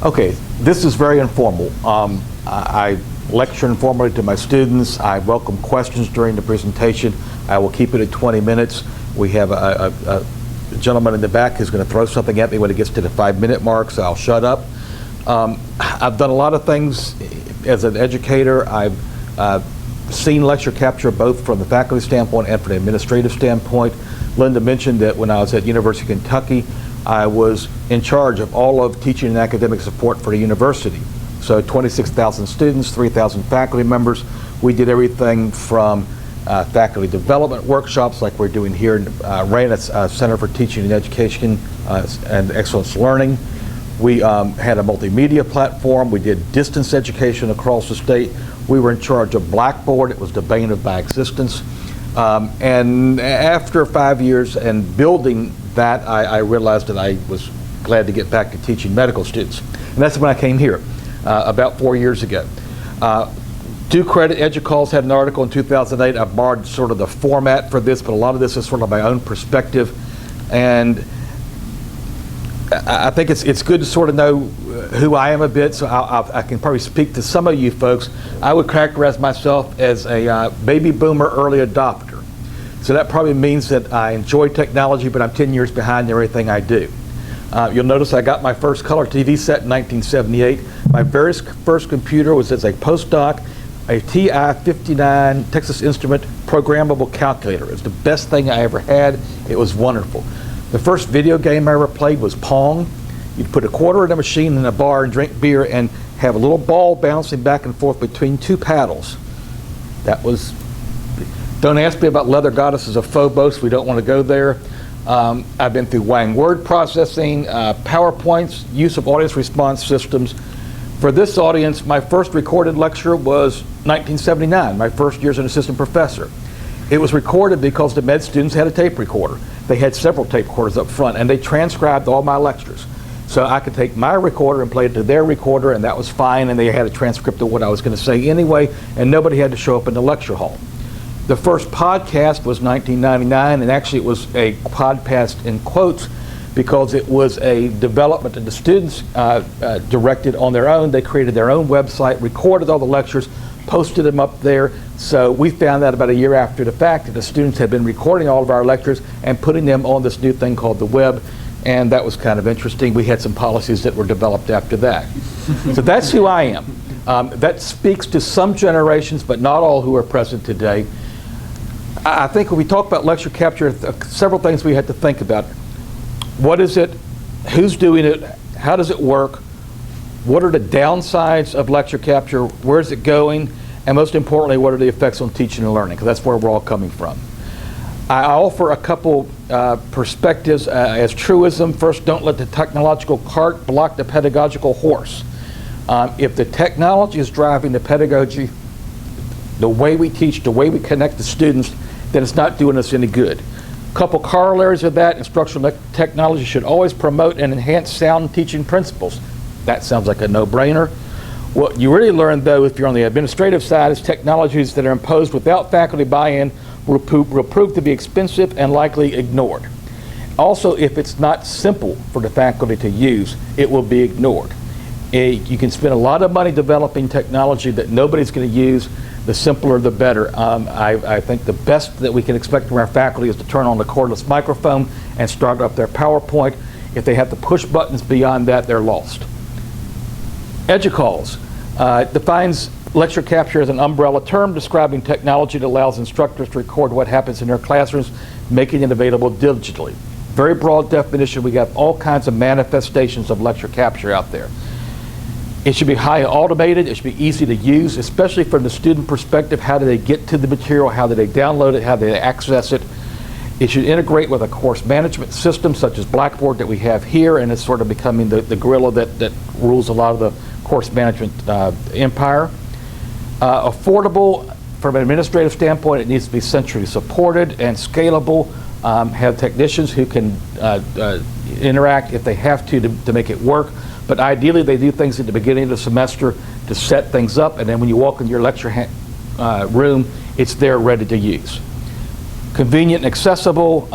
Okay, this is very informal. I lecture informally to my students. I welcome questions during the presentation. I will keep it at 20 minutes. We have a gentleman in the back who's going to throw something at me when it gets to the 5-minute mark, so I'll shut up. I've done a lot of things as an educator. I've seen lecture capture both from the faculty standpoint and from the administrative standpoint. Linda mentioned that when I was at University of Kentucky, I was in charge of all of teaching and academic support for the university. So 26,000 students, 3,000 faculty members. We did everything from faculty development workshops like we're doing here, ran a Center for Teaching and Education and Excellence Learning. We had a multimedia platform. We did distance education across the state. We were in charge of Blackboard. It was the bane of my existence. And after 5 years and building that, I realized that I was glad to get back to teaching medical students. And that's when I came here about 4 years ago. Do credit, EduCalls had an article in 2008. I borrowed sort of the format for this, but a lot of this is sort of my own perspective. And I think it's good to sort of know who I am a bit, so I can probably speak to some of you folks. I would characterize myself as a baby boomer early adopter. So that probably means that I enjoy technology, but I'm 10 years behind everything I do. You'll notice I got my first color TV set in 1978. My very first computer was as a postdoc, a TI-59 Texas Instrument programmable calculator. It was the best thing I ever had. It was wonderful. The first video game I ever played was Pong. You'd put a quarter in a machine in a bar and drink beer and have a little ball bouncing back and forth between two paddles. That was, don't ask me about leather goddesses of Phobos. We don't want to go there. I've been through Wang word processing, PowerPoints, use of audience response systems. For this audience, my first recorded lecture was 1979, my first year as an assistant professor. It was recorded because the med students had a tape recorder. They had several tape recorders up front, and they transcribed all my lectures. So I could take my recorder and play it to their recorder, and that was fine, and they had a transcript of what I was going to say anyway, and nobody had to show up in the lecture hall. The first podcast was 1999, and actually it was a podcast in quotes because it was a development that the students directed on their own. They created their own website, recorded all the lectures, posted them up there. So we found out about a year after the fact that the students had been recording all of our lectures and putting them on this new thing called the web, and that was kind of interesting. We had some policies that were developed after that. So that's who I am. That speaks to some generations, but not all who are present today. I think when we talk about lecture capture, several things we had to think about. What is it? Who's doing it? How does it work? What are the downsides of lecture capture? Where's it going? And most importantly, what are the effects on teaching and learning? Because that's where we're all coming from. I offer a couple perspectives as truism. First, don't let the technological cart block the pedagogical horse. If the technology is driving the pedagogy, the way we teach, the way we connect the students, then it's not doing us any good. A couple corollaries of that: instructional technology should always promote and enhance sound teaching principles. That sounds like a no-brainer. What you really learn, though, if you're on the administrative side, is technologies that are imposed without faculty buy-in will prove to be expensive and likely ignored. Also, if it's not simple for the faculty to use, it will be ignored. You can spend a lot of money developing technology that nobody's going to use. The simpler, the better. I think the best that we can expect from our faculty is to turn on the cordless microphone and start up their PowerPoint. If they have to push buttons beyond that, they're lost. EduCalls defines lecture capture as an umbrella term describing technology that allows instructors to record what happens in their classrooms, making it available digitally. Very broad definition. We got all kinds of manifestations of lecture capture out there. It should be highly automated. It should be easy to use, especially from the student perspective. How do they get to the material? How do they download it? How do they access it? It should integrate with a course management system such as Blackboard that we have here, and it's sort of becoming the gorilla that rules a lot of the course management empire. Affordable from an administrative standpoint. It needs to be centrally supported and scalable. Have technicians who can interact if they have to make it work. But ideally, they do things at the beginning of the semester to set things up, and then when you walk into your lecture room, it's there ready to use. Convenient and accessible,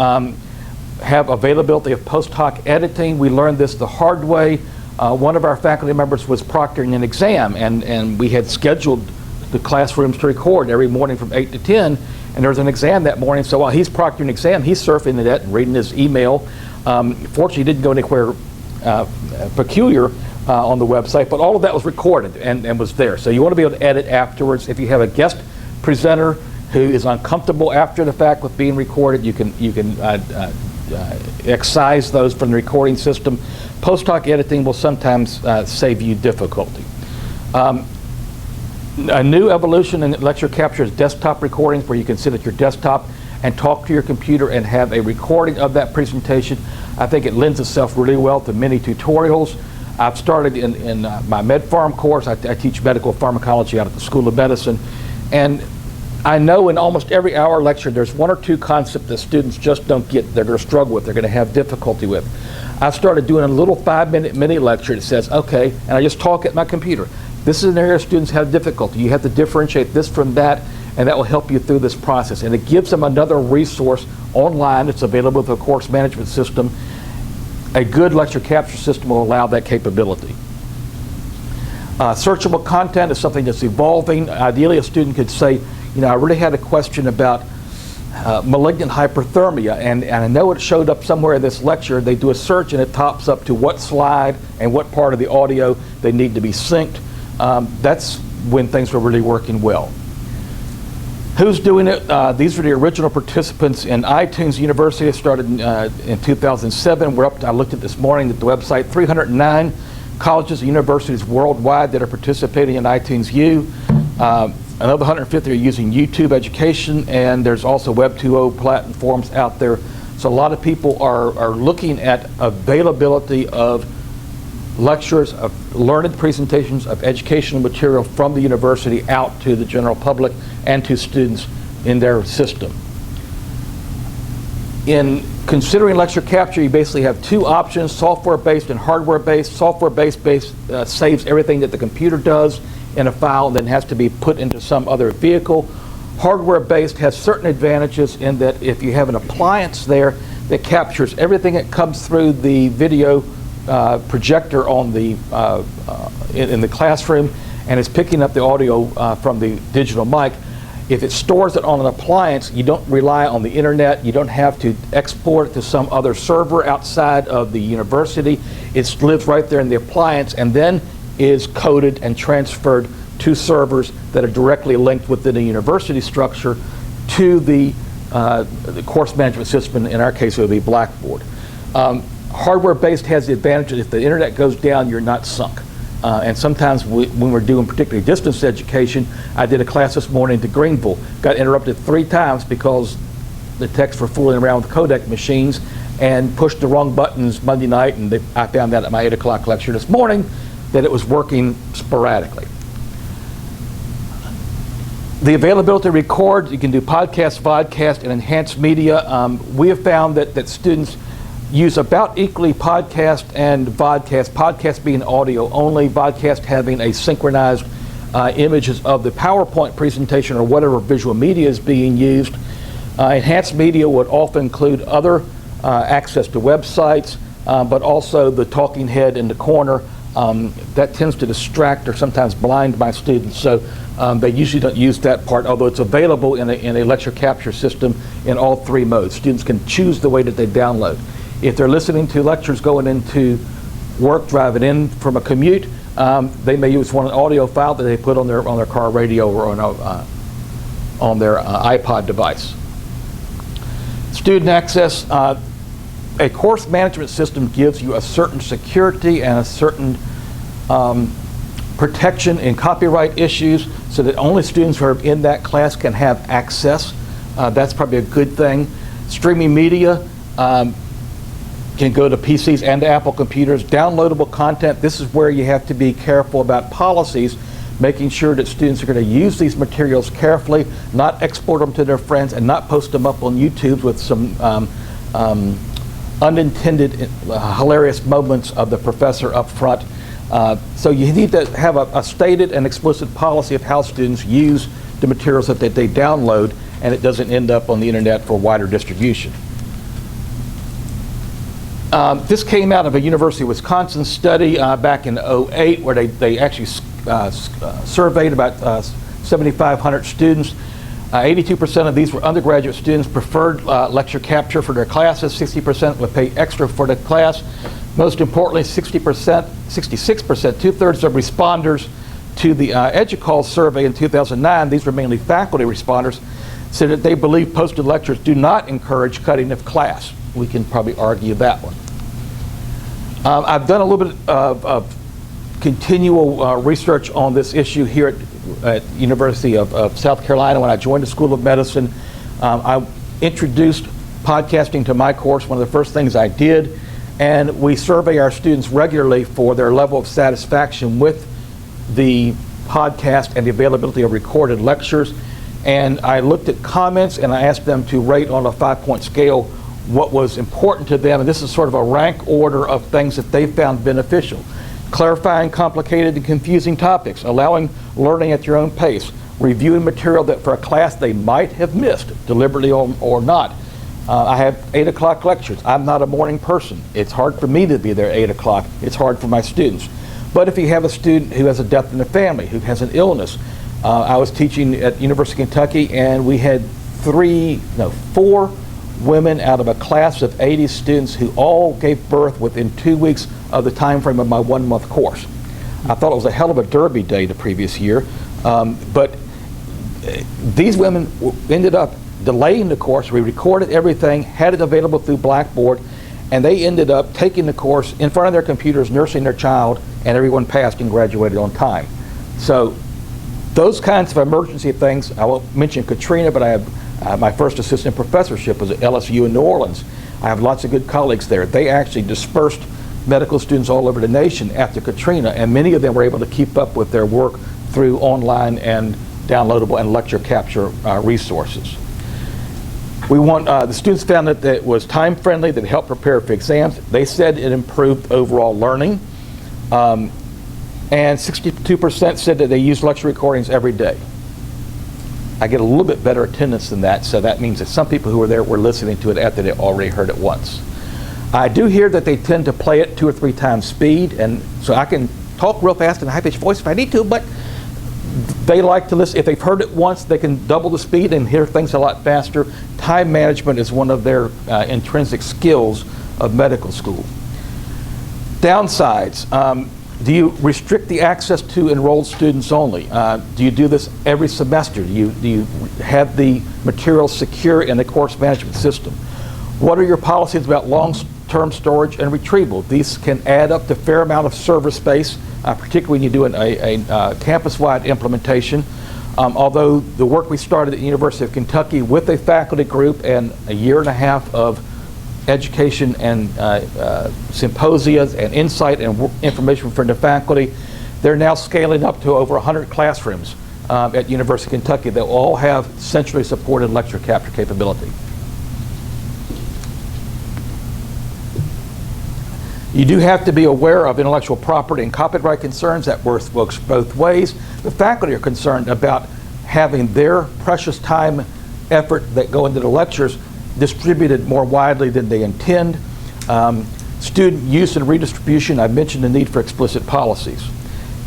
have availability of post hoc editing. We learned this the hard way. one of our faculty members was proctoring an exam, and we had scheduled the classrooms to record every morning from 8 to 10, and there was an exam that morning, so while he's proctoring an exam, he's surfing the net and reading his email. Fortunately, he didn't go anywhere peculiar on the website, but all of that was recorded and was there. So you want to be able to edit afterwards. If you have a guest presenter who is uncomfortable after the fact with being recorded, you can excise those from the recording system. Post-hoc editing will sometimes save you difficulty. A new evolution in lecture capture is desktop recordings, where you can sit at your desktop and talk to your computer and have a recording of that presentation. I think it lends itself really well to many tutorials. I've started in my MedPharm course. I teach medical pharmacology out at the School of Medicine, and I know in almost every hour lecture there's one or two concepts that students just don't get, they're going to struggle with, they're going to have difficulty with. I've started doing a little 5-minute mini lecture that says, okay, and I just talk at my computer. This is an area students have difficulty. You have to differentiate this from that, and that will help you through this process. And it gives them another resource online. It's available with a course management system. A good lecture capture system will allow that capability. Searchable content is something that's evolving. Ideally, a student could say, you know, I really had a question about malignant hyperthermia, and I know it showed up somewhere in this lecture. They do a search and it pops up to what slide and what part of the audio they need to be synced. That's when things were really working well. Who's doing it? These are the original participants in iTunes University. It started in 2007. We're up to, I looked at this morning at the website, 309 colleges and universities worldwide that are participating in iTunes U. Another 150 are using YouTube education, and there's also Web 2.0 platforms out there. So a lot of people are looking at availability of lectures, of learned presentations, of educational material from the university out to the general public and to students in their system. In considering lecture capture, you basically have two options, software-based and hardware-based. Software-based saves everything that the computer does in a file and then has to be put into some other vehicle. Hardware-based has certain advantages in that if you have an appliance there that captures everything that comes through the video projector on the in the classroom and is picking up the audio from the digital mic. If it stores it on an appliance, you don't rely on the internet. You don't have to export it to some other server outside of the university. It lives right there in the appliance and then is coded and transferred to servers that are directly linked within the university structure to the course management system. In our case, it would be Blackboard. Hardware-based has the advantage that if the internet goes down, you're not sunk. And sometimes when we're doing particularly distance education, I did a class this morning to Greenville, got interrupted 3 times because the techs were fooling around with codec machines and pushed the wrong buttons Monday night, and I found out at my 8 o'clock lecture this morning that it was working sporadically. The availability to record, you can do podcast, vodcast, and enhanced media. We have found that students use about equally podcast and vodcast, podcast being audio only, vodcast having a synchronized images of the PowerPoint presentation or whatever visual media is being used. Enhanced media would often include other access to websites, but also the talking head in the corner. That tends to distract or sometimes blind my students, so they usually don't use that part, although it's available in a lecture capture system in all 3 modes. Students can choose the way that they download. If they're listening to lectures going into work, driving in from a commute, they may use an audio file that they put on their car radio or on their iPod device. Student access. A course management system gives you a certain security and a certain protection in copyright issues so that only students who are in that class can have access. That's probably a good thing. Streaming media can go to PCs and to Apple computers. Downloadable content, this is where you have to be careful about policies, making sure that students are going to use these materials carefully, not export them to their friends, and not post them up on YouTube with some unintended hilarious moments of the professor up front. So you need to have a stated and explicit policy of how students use the materials that they download, and it doesn't end up on the internet for wider distribution. This came out of a University of Wisconsin study back in '08, where they actually surveyed about 7,500 students. 82% of these were undergraduate students, preferred lecture capture for their classes. 60% would pay extra for the class. Most importantly, 60%, 66%, two-thirds of responders to the EduCall survey in 2009, these were mainly faculty responders, said that they believe posted lectures do not encourage cutting of class. We can probably argue that one. I've done a little bit of continual research on this issue here at University of South Carolina. When I joined the School of Medicine, I introduced podcasting to my course, one of the first things I did, and we survey our students regularly for their level of satisfaction with the podcast and the availability of recorded lectures. And I looked at comments and I asked them to rate on a 5-point scale what was important to them, and this is sort of a rank order of things that they found beneficial. Clarifying complicated and confusing topics, allowing learning at your own pace, reviewing material that for a class they might have missed, deliberately or not. I have 8 o'clock lectures. I'm not a morning person. It's hard for me to be there at 8 o'clock. It's hard for my students. But if you have a student who has a death in the family, who has an illness, I was teaching at University of Kentucky, and we had 4 women out of a class of 80 students who all gave birth within 2 weeks of the time frame of my 1-month course. I thought it was a hell of a derby day the previous year, but these women ended up delaying the course. We recorded everything, had it available through Blackboard, and they ended up taking the course in front of their computers, nursing their child, and everyone passed and graduated on time. So those kinds of emergency things, I won't mention Katrina, but I have my first assistant professorship was at LSU in New Orleans. I have lots of good colleagues there. They actually dispersed medical students all over the nation after Katrina, and many of them were able to keep up with their work through online and downloadable and lecture capture resources. We want, the students found that it was time friendly, that it helped prepare for exams. They said it improved overall learning. And 62% said that they use lecture recordings every day. I get a little bit better attendance than that, so that means that some people who were there were listening to it after they already heard it once. I do hear that they tend to play it 2 or 3 times speed, and so I can talk real fast in a high-pitched voice if I need to, but they like to listen. If they've heard it once, they can double the speed and hear things a lot faster. Time management is one of their intrinsic skills of medical school. Downsides. Do you restrict the access to enrolled students only? Do you do this every semester? Do you have the material secure in the course management system? What are your policies about long-term storage and retrieval? These can add up to a fair amount of server space, particularly when you do a campus-wide implementation. Although the work we started at the University of Kentucky with a faculty group and a 1.5 years of education and symposia and insight and information from the faculty, they're now scaling up to over 100 classrooms at University of Kentucky that all have centrally supported lecture capture capability. You do have to be aware of intellectual property and copyright concerns. That works both ways. The faculty are concerned about having their precious time, effort that go into the lectures distributed more widely than they intend. Student use and redistribution, I mentioned the need for explicit policies.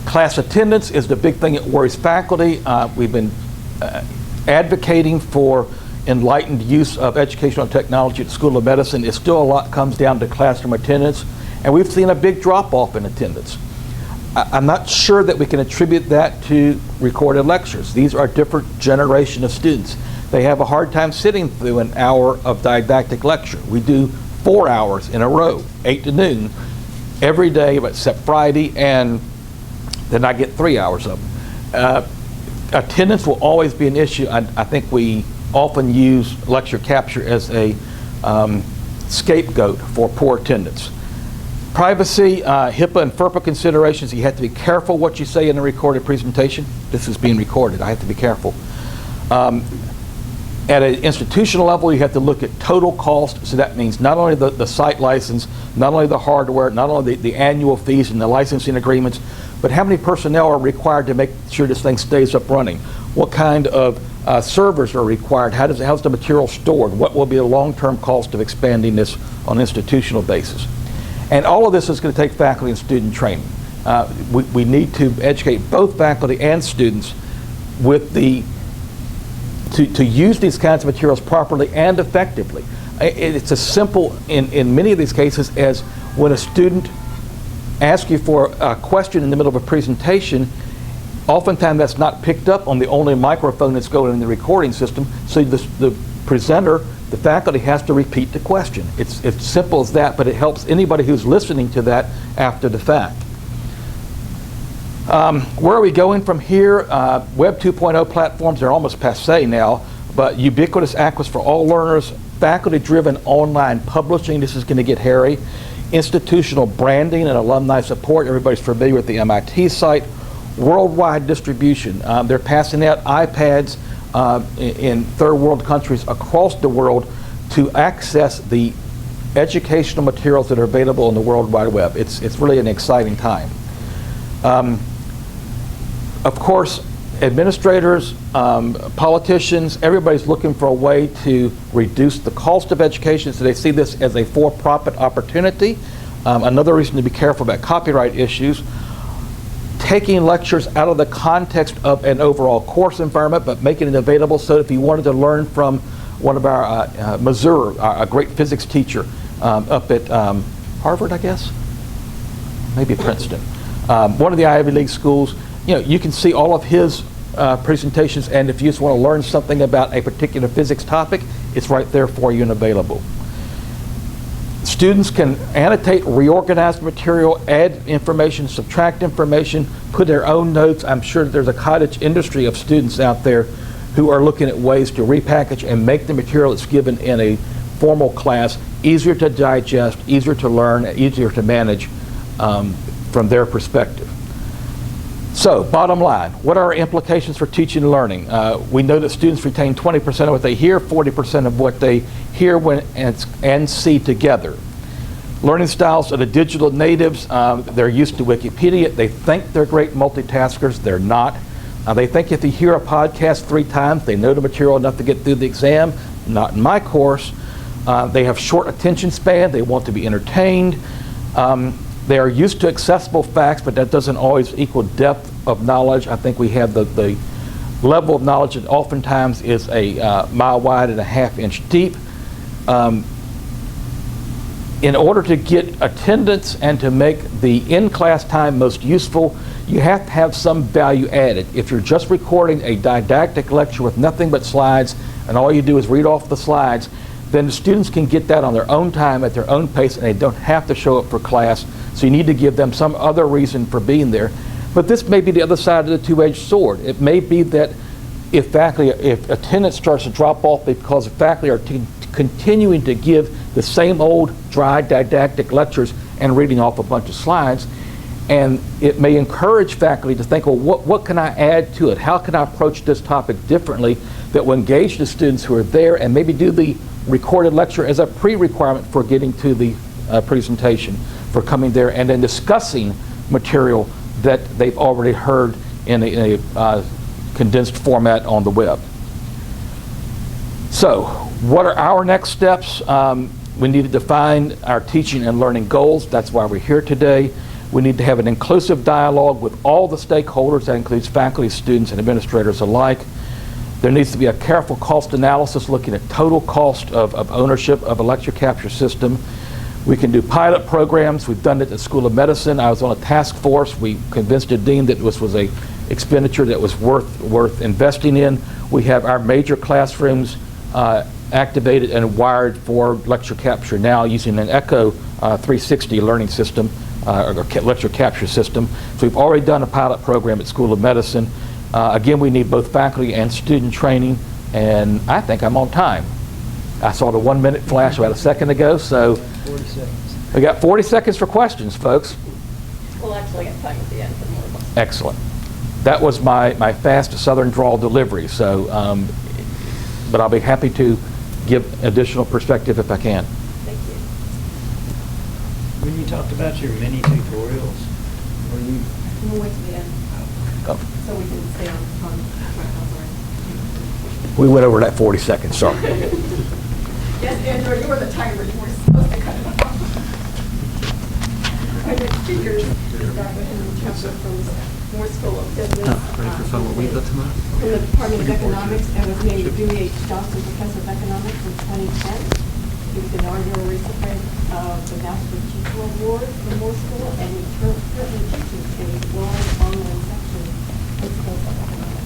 Class attendance is the big thing that worries faculty. We've been advocating for enlightened use of educational technology at the School of Medicine. It still a lot comes down to classroom attendance, and we've seen a big drop-off in attendance. I'm not sure that we can attribute that to recorded lectures. These are a different generation of students. They have a hard time sitting through an hour of didactic lecture. We do 4 hours in a row, 8 to noon, every day except Friday, and then I get 3 hours of them. Attendance will always be an issue. I think we often use lecture capture as a scapegoat for poor attendance. Privacy, HIPAA and FERPA considerations. You have to be careful what you say in a recorded presentation. This is being recorded. I have to be careful. At an institutional level, you have to look at total cost. So that means not only the site license, not only the hardware, not only the annual fees and the licensing agreements, but how many personnel are required to make sure this thing stays up running? What kind of servers are required? How's the material stored? What will be the long-term cost of expanding this on an institutional basis? And all of this is going to take faculty and student training. We need to educate both faculty and students with to use these kinds of materials properly and effectively. It's as simple in many of these cases as when a student asks you for a question in the middle of a presentation. Oftentimes that's not picked up on the only microphone that's going in the recording system, so the presenter, the faculty, has to repeat the question. It's simple as that, but it helps anybody who's listening to that after the fact. Where are we going from here? Web 2.0 platforms are almost passé now, but ubiquitous access for all learners, faculty-driven online publishing, this is going to get hairy, institutional branding and alumni support, everybody's familiar with the MIT site, worldwide distribution. They're passing out iPads in third world countries across the world to access the educational materials that are available on the World Wide Web. It's really an exciting time. Of course, administrators, politicians, everybody's looking for a way to reduce the cost of education, so they see this as a for-profit opportunity. Another reason to be careful about copyright issues. Taking lectures out of the context of an overall course environment, but making it available so if you wanted to learn from one of our Missouri, a great physics teacher up at Harvard, I guess, maybe Princeton, one of the Ivy League schools, you can see all of his presentations, and if you just want to learn something about a particular physics topic, it's right there for you and available. Students can annotate, reorganize the material, add information, subtract information, put their own notes. I'm sure there's a cottage industry of students out there who are looking at ways to repackage and make the material that's given in a formal class easier to digest, easier to learn, easier to manage from their perspective. So, bottom line, what are our implications for teaching and learning? We know that students retain 20% of what they hear, 40% of what they hear and see together. Learning styles are the digital natives. They're used to Wikipedia. They think they're great multitaskers. They're not. They think if you hear a podcast 3 times, they know the material enough to get through the exam. Not in my course. They have short attention span. They want to be entertained. They are used to accessible facts, but that doesn't always equal depth of knowledge. I think we have the level of knowledge that oftentimes is a mile wide and a half-inch deep. In order to get attendance and to make the in-class time most useful, you have to have some value added. If you're just recording a didactic lecture with nothing but slides, and all you do is read off the slides, then the students can get that on their own time at their own pace, and they don't have to show up for class. So you need to give them some other reason for being there. But this may be the other side of the two-edged sword. It may be that if attendance starts to drop off because faculty are continuing to give the same old dry didactic lectures and reading off a bunch of slides, and it may encourage faculty to think, well, what can I add to it? How can I approach this topic differently that will engage the students who are there and maybe do the recorded lecture as a pre-requirement for getting to the presentation, for coming there and then discussing material that they've already heard in a condensed format on the web. So, what are our next steps? We need to define our teaching and learning goals. That's why we're here today. We need to have an inclusive dialogue with all the stakeholders. That includes faculty, students, and administrators alike. There needs to be a careful cost analysis looking at total cost of ownership of a lecture capture system. We can do pilot programs. We've done it at the School of Medicine. I was on a task force. We convinced a dean that this was a expenditure that was worth investing in. We have our major classrooms activated and wired for lecture capture now using an Echo 360 learning system or lecture capture system. So we've already done a pilot program at School of Medicine. Again, we need both faculty and student training, and I think I'm on time. I saw the 1-minute flash about a second ago, so 40 seconds. We got 40 seconds for questions, folks. We'll actually get time at the end for more questions. Excellent. That was my fast Southern drawl delivery, so, but I'll be happy to give additional perspective if I can. Thank you. When you talked about your mini tutorials, were you... We'll wait to the end Oh. so we can stay on. We went over that 40 seconds, sorry. Yes, Andrew, you were the timer. You were supposed to cut it off. Our next speaker is Dr. Henry Chester from Moore School of Business. From the Department of Economics, and was named the Dewey H. Johnson Professor of Economics in 2010. He was the inaugural recipient of the Master Teacher Award from Moore School, and he currently teaches a large online section in Schools of Economics.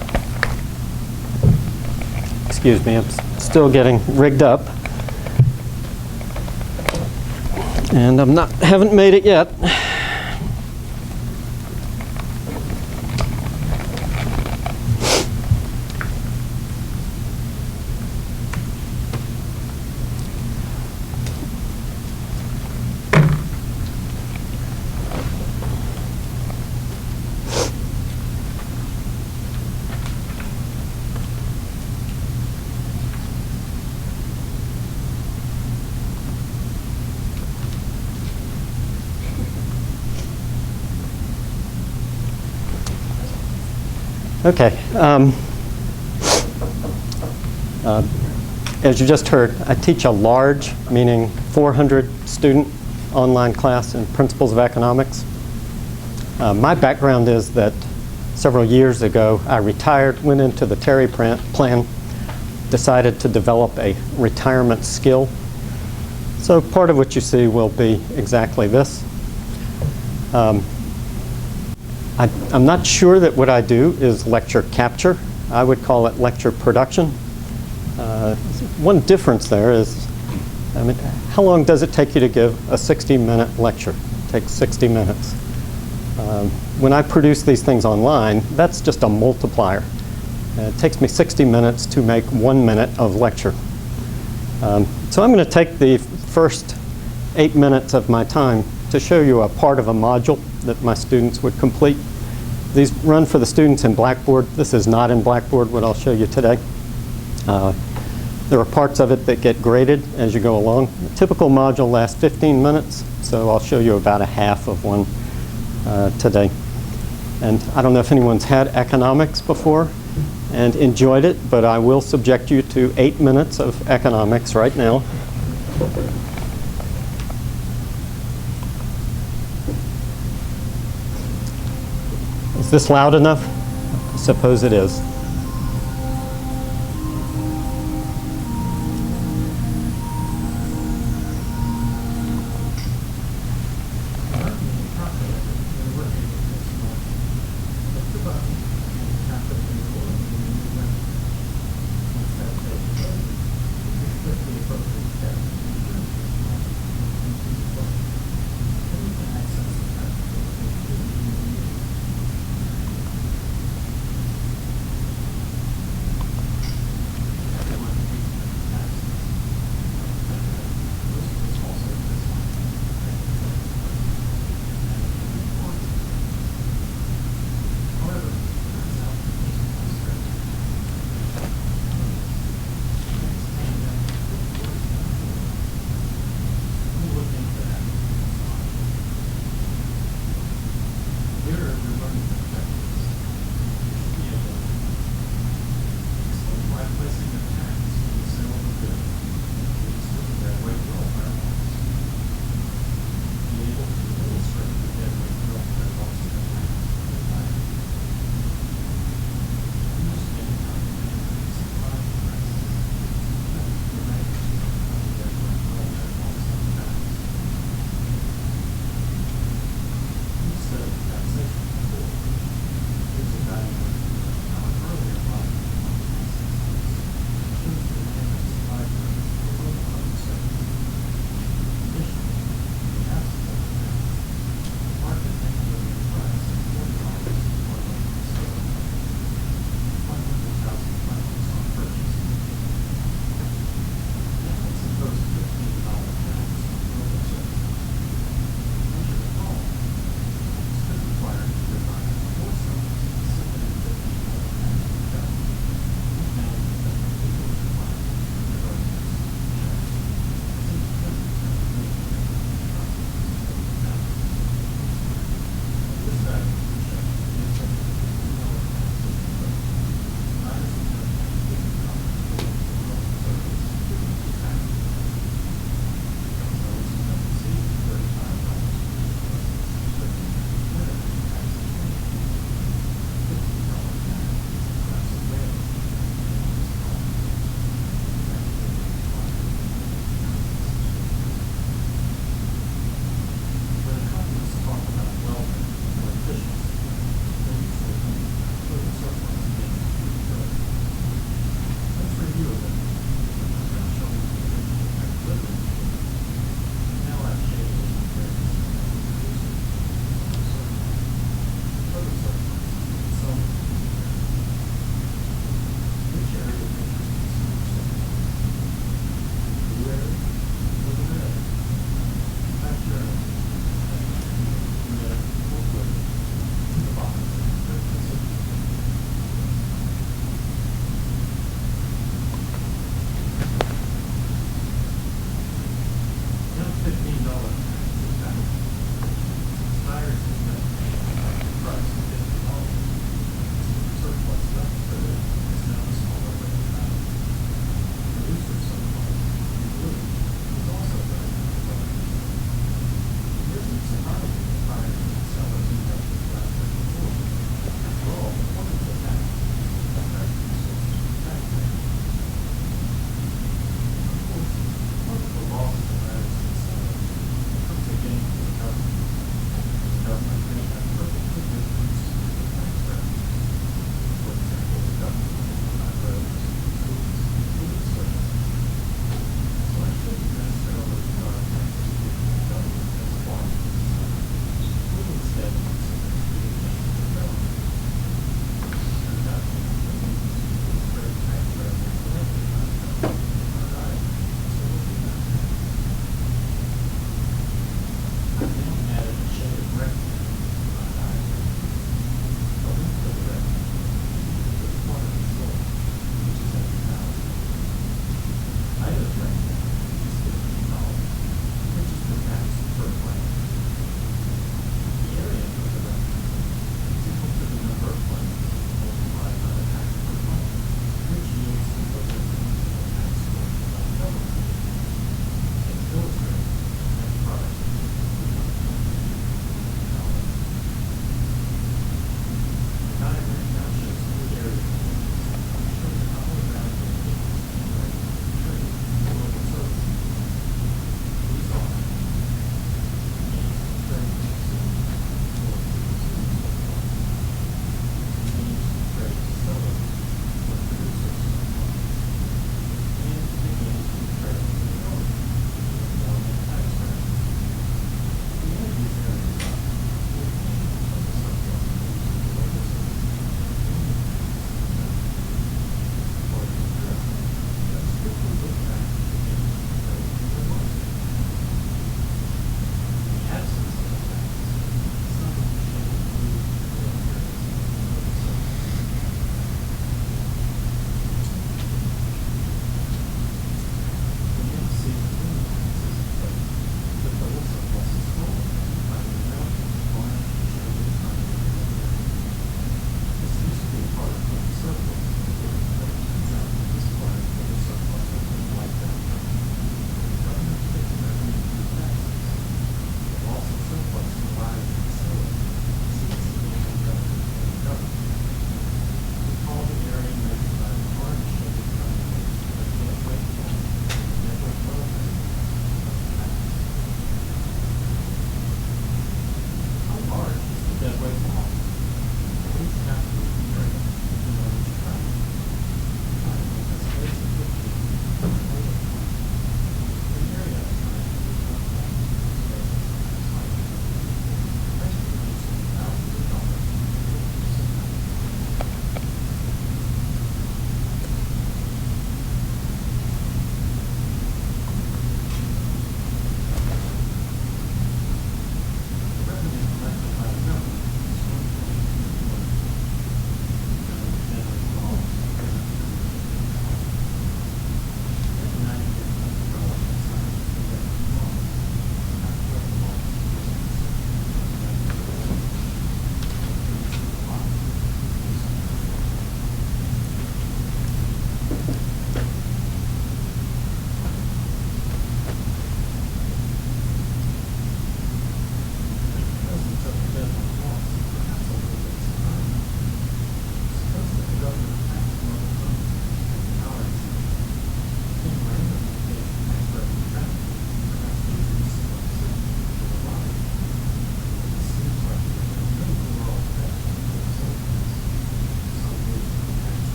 Excuse me, I'm still getting rigged up. And haven't made it yet. Okay. As you just heard, I teach a large, meaning 400 student online class in Principles of Economics. My background is that several years ago, I retired, went into the Terry plan, decided to develop a retirement skill. So part of what you see will be exactly this. I'm not sure that what I do is lecture capture. I would call it lecture production. One difference there is, how long does it take you to give a 60-minute lecture? It takes 60 minutes. When I produce these things online, that's just a multiplier. It takes me 60 minutes to make 1 minute of lecture. So I'm going to take the first 8 minutes of my time to show you a part of a module that my students would complete. These run for the students in Blackboard. This is not in Blackboard, what I'll show you today. There are parts of it that get graded as you go along. A typical module lasts 15 minutes, so I'll show you about a half of one today. And I don't know if anyone's had economics before and enjoyed it, but I will subject you to 8 minutes of economics right now. Is this loud enough? I suppose it is.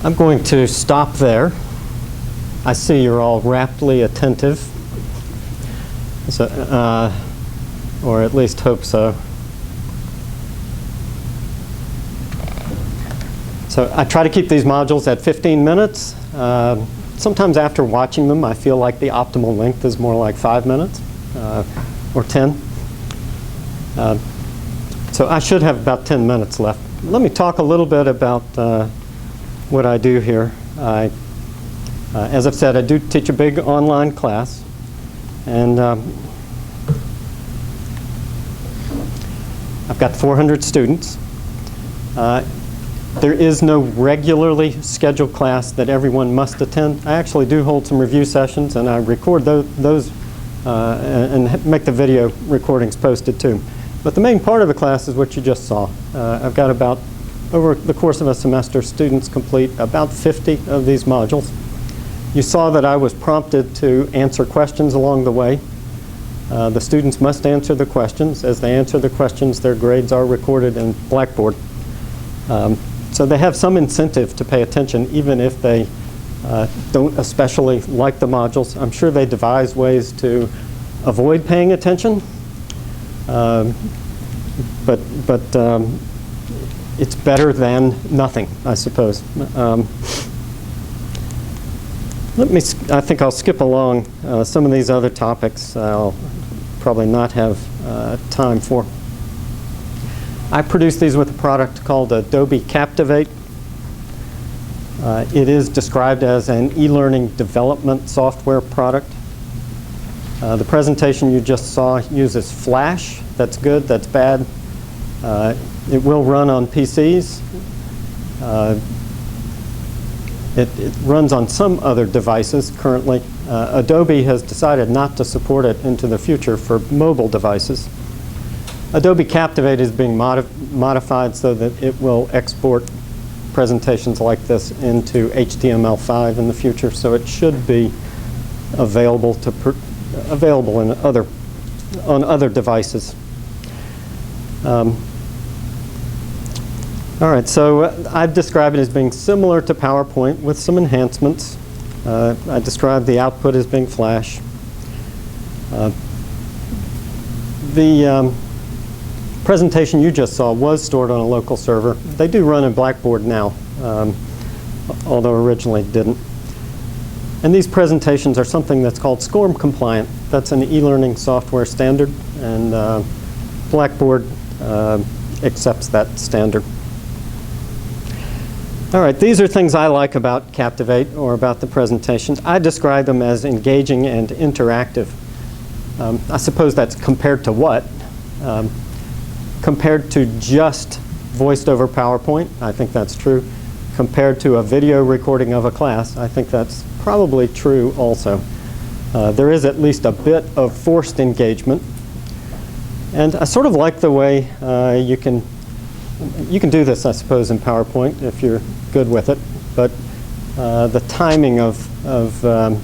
I'm going to stop there. I see you're all raptly attentive, so, or at least hope so. So I try to keep these modules at 15 minutes. Sometimes after watching them, I feel like the optimal length is more like 5 minutes or 10. So I should have about 10 minutes left. Let me talk a little bit about what I do here. As I've said, I do teach a big online class, and I've got 400 students. There is no regularly scheduled class that everyone must attend. I actually do hold some review sessions, and I record those and make the video recordings posted too. But the main part of the class is what you just saw. I've got about, over the course of a semester, students complete about 50 of these modules You saw that I was prompted to answer questions along the way. The students must answer the questions. As they answer the questions, their grades are recorded in Blackboard. So they have some incentive to pay attention, even if they don't especially like the modules. I'm sure they devise ways to avoid paying attention, but it's better than nothing, I suppose. I think I'll skip along some of these other topics I'll probably not have time for. I produced these with a product called Adobe Captivate. It is described as an e-learning development software product. The presentation you just saw uses Flash. That's good, that's bad. It will run on PCs. It runs on some other devices currently. Adobe has decided not to support it into the future for mobile devices. Adobe Captivate is being modified so that it will export presentations like this into HTML5 in the future, so it should be available in on other devices. All right, so I've described it as being similar to PowerPoint with some enhancements. I described the output as being Flash. The presentation you just saw was stored on a local server. They do run in Blackboard now, although originally didn't. And these presentations are something that's called SCORM compliant. That's an e-learning software standard, and Blackboard accepts that standard. All right, these are things I like about Captivate or about the presentations. I describe them as engaging and interactive. I suppose that's compared to what? Compared to just voiced over PowerPoint, I think that's true. Compared to a video recording of a class, I think that's probably true also. There is at least a bit of forced engagement. And I sort of like the way you can do this, I suppose, in PowerPoint if you're good with it. But the timing of the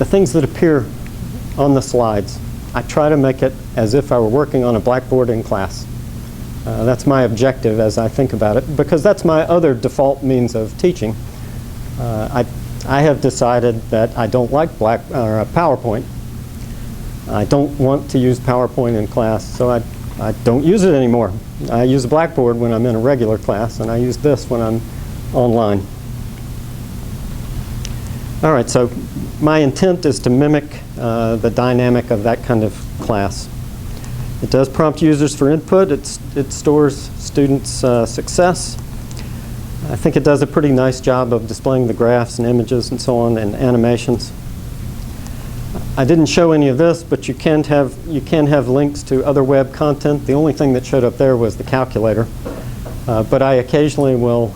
things that appear on the slides, I try to make it as if I were working on a blackboard in class. That's my objective as I think about it, because that's my other default means of teaching. I have decided that I don't like PowerPoint. I don't want to use PowerPoint in class, so I don't use it anymore. I use Blackboard when I'm in a regular class, and I use this when I'm online. All right, so my intent is to mimic the dynamic of that kind of class. It does prompt users for input. It stores students' success. I think it does a pretty nice job of displaying the graphs and images and so on and animations. I didn't show any of this, but you can have links to other web content. The only thing that showed up there was the calculator. But I occasionally will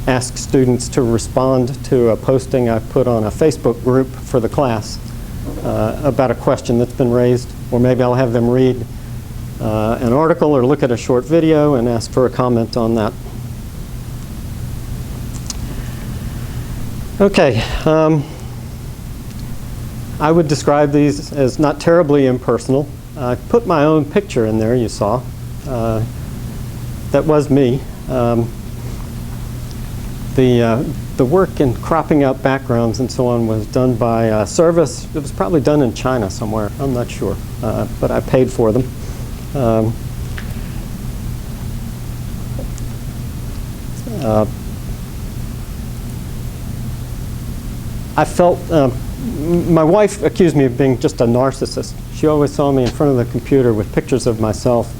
ask students to respond to a posting I put on a Facebook group for the class about a question that's been raised. Or maybe I'll have them read an article or look at a short video and ask for a comment on that. Okay. I would describe these as not terribly impersonal. I put my own picture in there, you saw. That was me. The work in cropping out backgrounds and so on was done by Service. It was probably done in China somewhere. I'm not sure, but I paid for them. I felt my wife accused me of being just a narcissist. She always saw me in front of the computer with pictures of myself,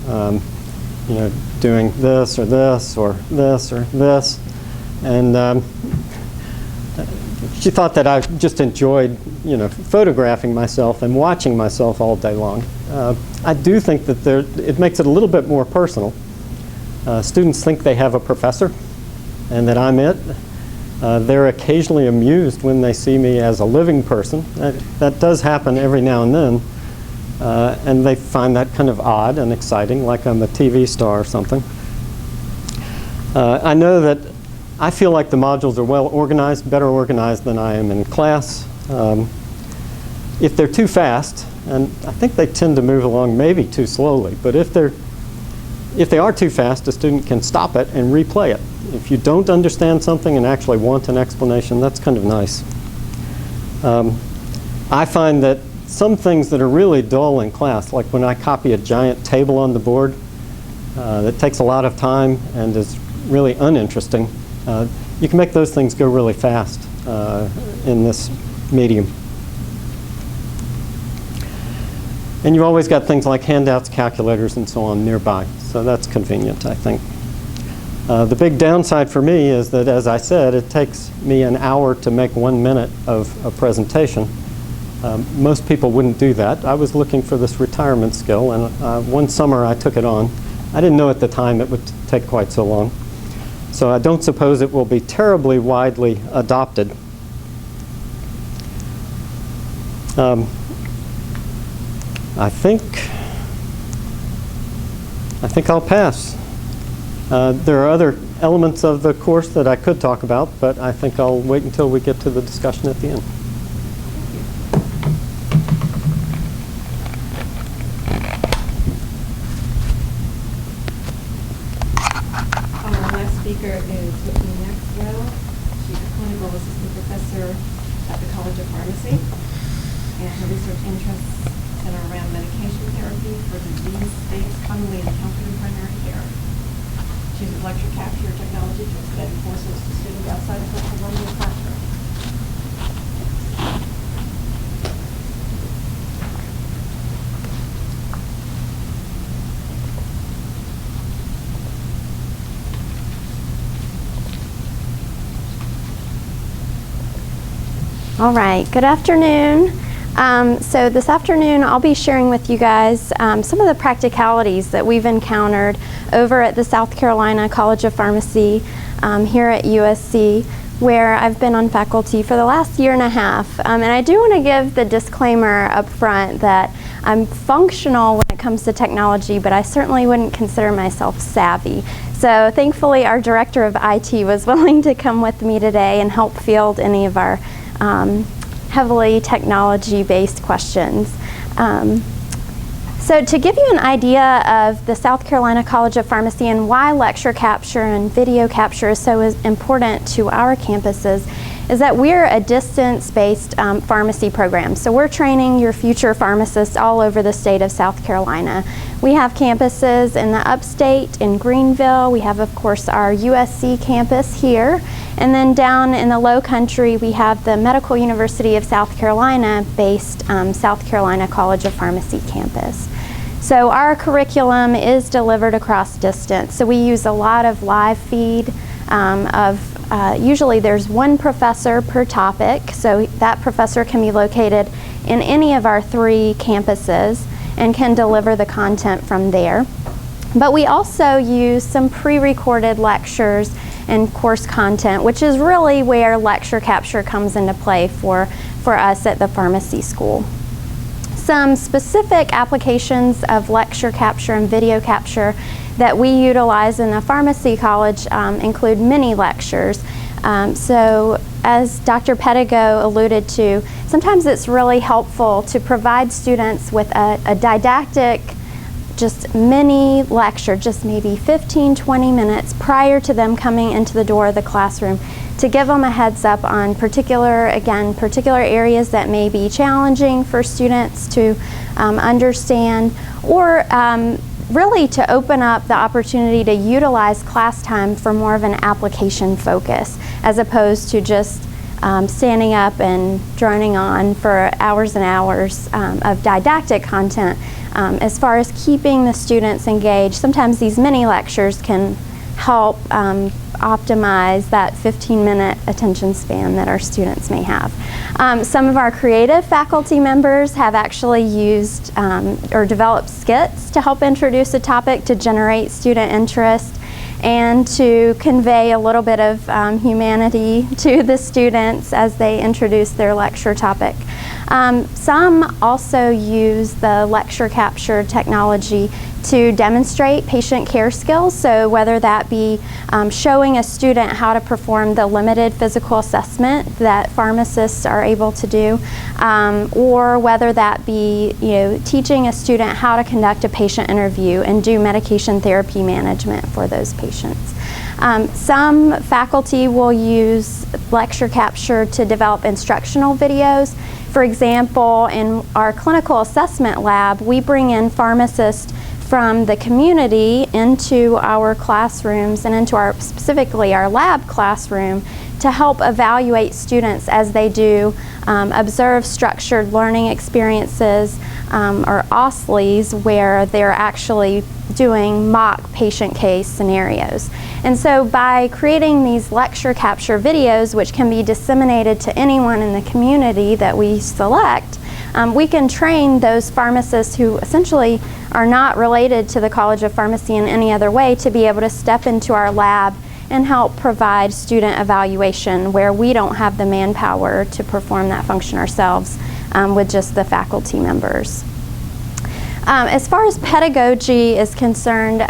doing this or this or this or this. And she thought that I just enjoyed, photographing myself and watching myself all day long. I do think that it makes it a little bit more personal. Students think they have a professor and that I'm it. They're occasionally amused when they see me as a living person. That does happen every now and then. And they find that kind of odd and exciting, like I'm a TV star or something. I know that I feel like the modules are well organized, better organized than I am in class. If they're too fast, and I think they tend to move along maybe too slowly, but if they are too fast, a student can stop it and replay it. If you don't understand something and actually want an explanation, that's kind of nice. I find that some things that are really dull in class, like when I copy a giant table on the board, that takes a lot of time and is really uninteresting, you can make those things go really fast in this medium. And you've always got things like handouts, calculators, and so on nearby. So that's convenient, I think. The big downside for me is that, as I said, it takes me an hour to make 1 minute of a presentation. Most people wouldn't do that. I was looking for this retirement skill, and one summer I took it on. I didn't know at the time it would take quite so long. So I don't suppose it will be terribly widely adopted. I think I'll pass. There are other elements of the course that I could talk about, but I think I'll wait until we get to the discussion at the end. Our last speaker is Whitney Maxwell. She's a clinical assistant professor at the College of Pharmacy, and her research interests center around medication therapy for disease states commonly encountered in primary care. She uses lecture capture technology to extend courses to students outside of her colonial classroom. All right, good afternoon. So this afternoon I'll be sharing with you guys some of the practicalities that we've encountered over at the South Carolina College of Pharmacy here at USC, where I've been on faculty for the last year and a half. And I do want to give the disclaimer up front that I'm functional when it comes to technology, but I certainly wouldn't consider myself savvy. So thankfully our director of IT was willing to come with me today and help field any of our heavily technology-based questions. So to give you an idea of the South Carolina College of Pharmacy and why lecture capture and video capture is so important to our campuses is that we're a distance-based pharmacy program. So we're training your future pharmacists all over the state of South Carolina. We have campuses in the upstate, in Greenville. We have, of course, our USC campus here. And then down in the low country, we have the Medical University of South Carolina-based South Carolina College of Pharmacy campus. So our curriculum is delivered across distance. So we use a lot of live feed usually there's one professor per topic. So that professor can be located in any of our 3 campuses and can deliver the content from there. But we also use some pre-recorded lectures and course content, which is really where lecture capture comes into play for us at the pharmacy school. Some specific applications of lecture capture and video capture that we utilize in the pharmacy college include mini lectures. So as Dr. Pedigo alluded to, sometimes it's really helpful to provide students with a didactic, just mini lecture, just maybe 15-20 minutes prior to them coming into the door of the classroom, to give them a heads up on particular areas that may be challenging for students to understand, or really to open up the opportunity to utilize class time for more of an application focus, as opposed to just standing up and droning on for hours and hours of didactic content. As far as keeping the students engaged, sometimes these mini lectures can help optimize that 15-minute attention span that our students may have. Some of our creative faculty members have actually used or developed skits to help introduce a topic to generate student interest and to convey a little bit of humanity to the students as they introduce their lecture topic. Some also use the lecture capture technology to demonstrate patient care skills. So whether that be showing a student how to perform the limited physical assessment that pharmacists are able to do, or whether that be teaching a student how to conduct a patient interview and do medication therapy management for those patients. Some faculty will use lecture capture to develop instructional videos. For example, in our clinical assessment lab, we bring in pharmacists from the community into our classrooms and into specifically our lab classroom to help evaluate students as they do observe structured learning experiences, or OSCEs, where they're actually doing mock patient case scenarios. And so by creating these lecture capture videos, which can be disseminated to anyone in the community that we select, we can train those pharmacists who essentially are not related to the College of Pharmacy in any other way to be able to step into our lab and help provide student evaluation where we don't have the manpower to perform that function ourselves with just the faculty members. As far as pedagogy is concerned,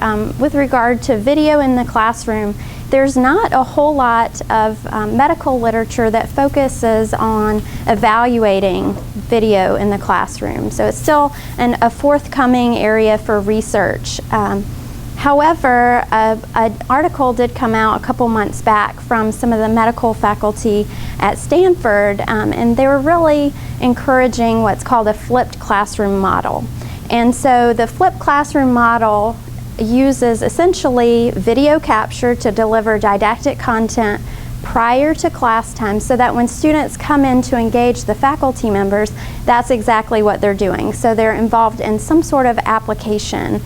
with regard to video in the classroom, there's not a whole lot of medical literature that focuses on evaluating video in the classroom. So it's still a forthcoming area for research. However, an article did come out a couple months back from some of the medical faculty at Stanford, and they were really encouraging what's called a flipped classroom model. And so the flipped classroom model uses essentially video capture to deliver didactic content prior to class time, so that when students come in to engage the faculty members, that's exactly what they're doing. So they're involved in some sort of application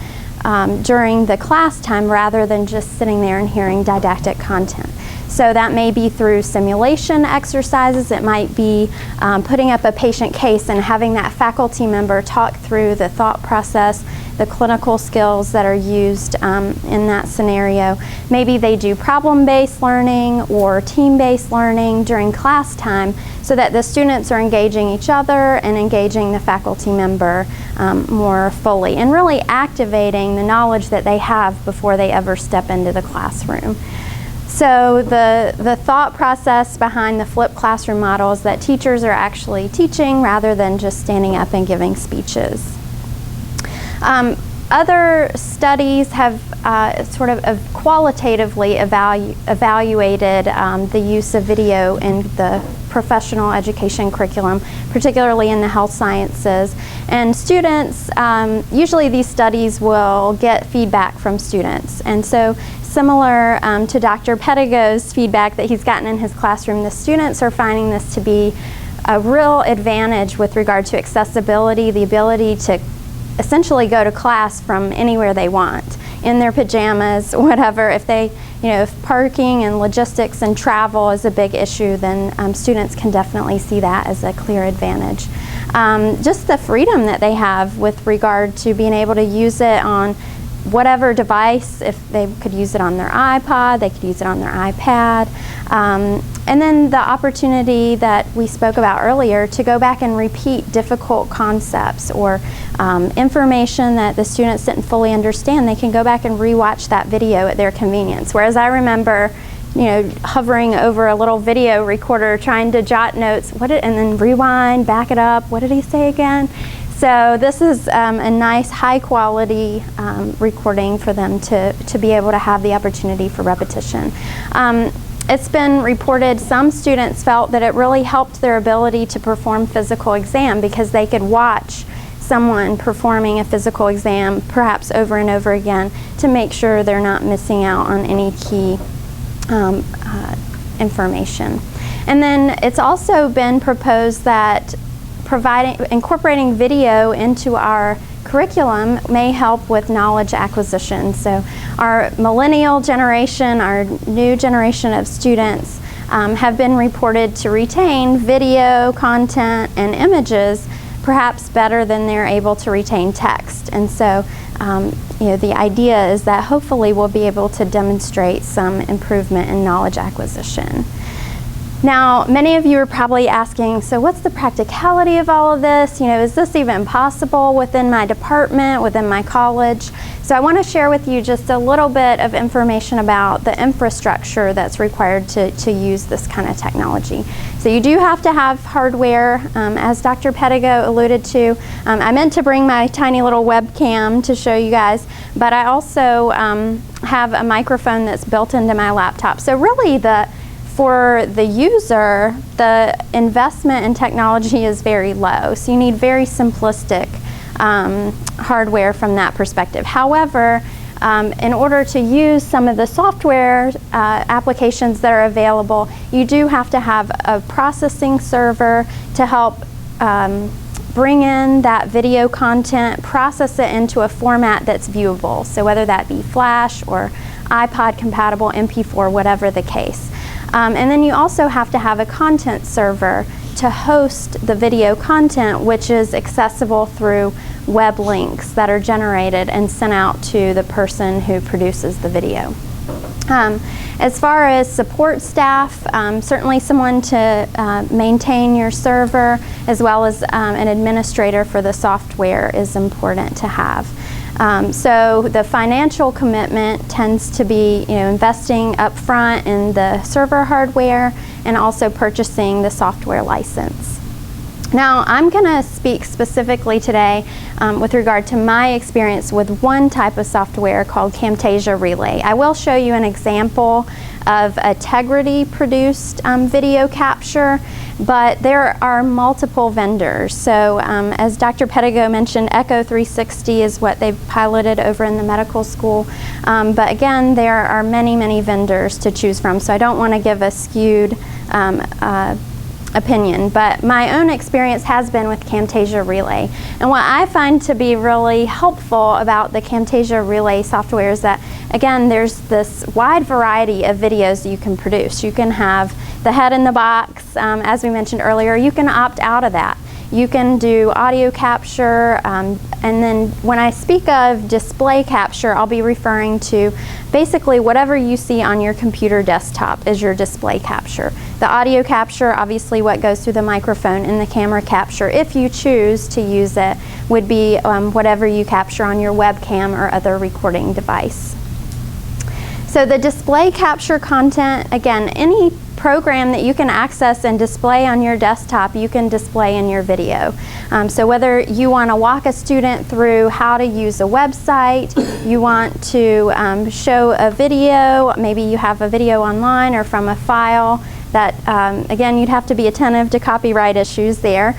during the class time rather than just sitting there and hearing didactic content. So that may be through simulation exercises, it might be putting up a patient case and having that faculty member talk through the thought process, the clinical skills that are used in that scenario. Maybe they do problem-based learning or team-based learning during class time so that the students are engaging each other and engaging the faculty member more fully and really activating the knowledge that they have before they ever step into the classroom. So the thought process behind the flipped classroom model is that teachers are actually teaching rather than just standing up and giving speeches. Other studies have sort of qualitatively evaluated the use of video in the professional education curriculum, particularly in the health sciences. And students, usually these studies will get feedback from students. And so similar to Dr. Pedigo's feedback that he's gotten in his classroom, the students are finding this to be a real advantage with regard to accessibility, the ability to essentially go to class from anywhere they want, in their pajamas, whatever. If they, if parking and logistics and travel is a big issue, then students can definitely see that as a clear advantage. Just the freedom that they have with regard to being able to use it on whatever device. If they could use it on their iPod, they could use it on their iPad. And then the opportunity that we spoke about earlier to go back and repeat difficult concepts or information that the students didn't fully understand. They can go back and rewatch that video at their convenience. Whereas I remember, hovering over a little video recorder trying to jot notes, and then rewind, back it up, what did he say again? So this is a nice high quality recording for them to be able to have the opportunity for repetition. It's been reported some students felt that it really helped their ability to perform physical exam because they could watch someone performing a physical exam perhaps over and over again to make sure they're not missing out on any key information. And then it's also been proposed that incorporating video into our curriculum may help with knowledge acquisition. So our millennial generation, our new generation of students have been reported to retain video content and images perhaps better than they're able to retain text. And so the idea is that hopefully we'll be able to demonstrate some improvement in knowledge acquisition. Now, many of you are probably asking, so what's the practicality of all of this? You know, is this even possible within my department, within my college? So I want to share with you just a little bit of information about the infrastructure that's required to use this kind of technology. So you do have to have hardware, as Dr. Pedigo alluded to. I meant to bring my tiny little webcam to show you guys, but I also have a microphone that's built into my laptop. So really for the user, the investment in technology is very low. So you need very simplistic hardware from that perspective. However, in order to use some of the software applications that are available, you do have to have a processing server to help bring in that video content, process it into a format that's viewable. So whether that be Flash or iPod compatible, MP4, whatever the case. And then you also have to have a content server to host the video content, which is accessible through web links that are generated and sent out to the person who produces the video. As far as support staff, certainly someone to maintain your server, as well as an administrator for the software is important to have. So the financial commitment tends to be, investing up front in the server hardware and also purchasing the software license. Now, I'm going to speak specifically today with regard to my experience with one type of software called Camtasia Relay. I will show you an example of a Tegrity-produced video capture, but there are multiple vendors. So as Dr. Pedigo mentioned, Echo 360 is what they've piloted over in the medical school. But again, there are many, many vendors to choose from, so I don't want to give a skewed opinion, but my own experience has been with Camtasia Relay. And what I find to be really helpful about the Camtasia Relay software is that, again, there's this wide variety of videos that you can produce. You can have the head in the box, as we mentioned earlier. You can opt out of that. You can do audio capture, and then when I speak of display capture, I'll be referring to basically whatever you see on your computer desktop is your display capture. The audio capture, obviously what goes through the microphone, and the camera capture, if you choose to use it, would be whatever you capture on your webcam or other recording device. So the display capture content, again, any program that you can access and display on your desktop, you can display in your video. So whether you want to walk a student through how to use a website, you want to show a video, maybe you have a video online or from a file that, again, you'd have to be attentive to copyright issues there.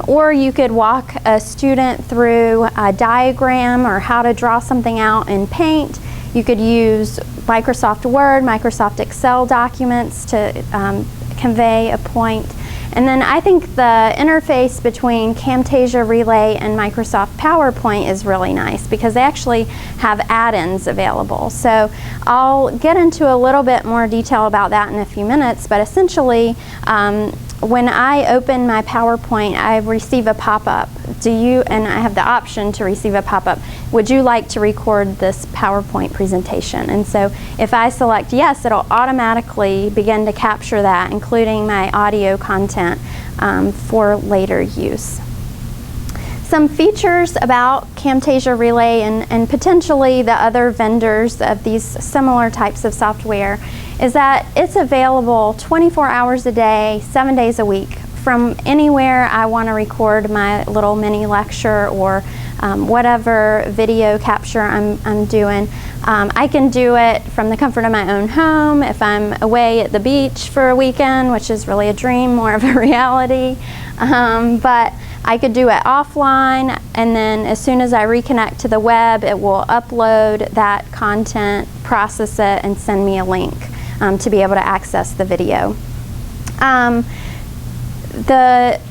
Or you could walk a student through a diagram or how to draw something out in Paint. You could use Microsoft Word, Microsoft Excel documents to convey a point. And then I think the interface between Camtasia Relay and Microsoft PowerPoint is really nice because they actually have add-ins available. So I'll get into a little bit more detail about that in a few minutes, but essentially when I open my PowerPoint, I receive a pop-up. And I have the option to receive a pop-up. Would you like to record this PowerPoint presentation? And so if I select yes, it'll automatically begin to capture that, including my audio content for later use. Some features about Camtasia Relay and potentially the other vendors of these similar types of software is that it's available 24 hours a day, 7 days a week. From anywhere I want to record my little mini lecture or whatever video capture I'm doing. I can do it from the comfort of my own home if I'm away at the beach for a weekend, which is really a dream, more of a reality. But I could do it offline, and then as soon as I reconnect to the web, it will upload that content, process it, and send me a link to be able to access the video.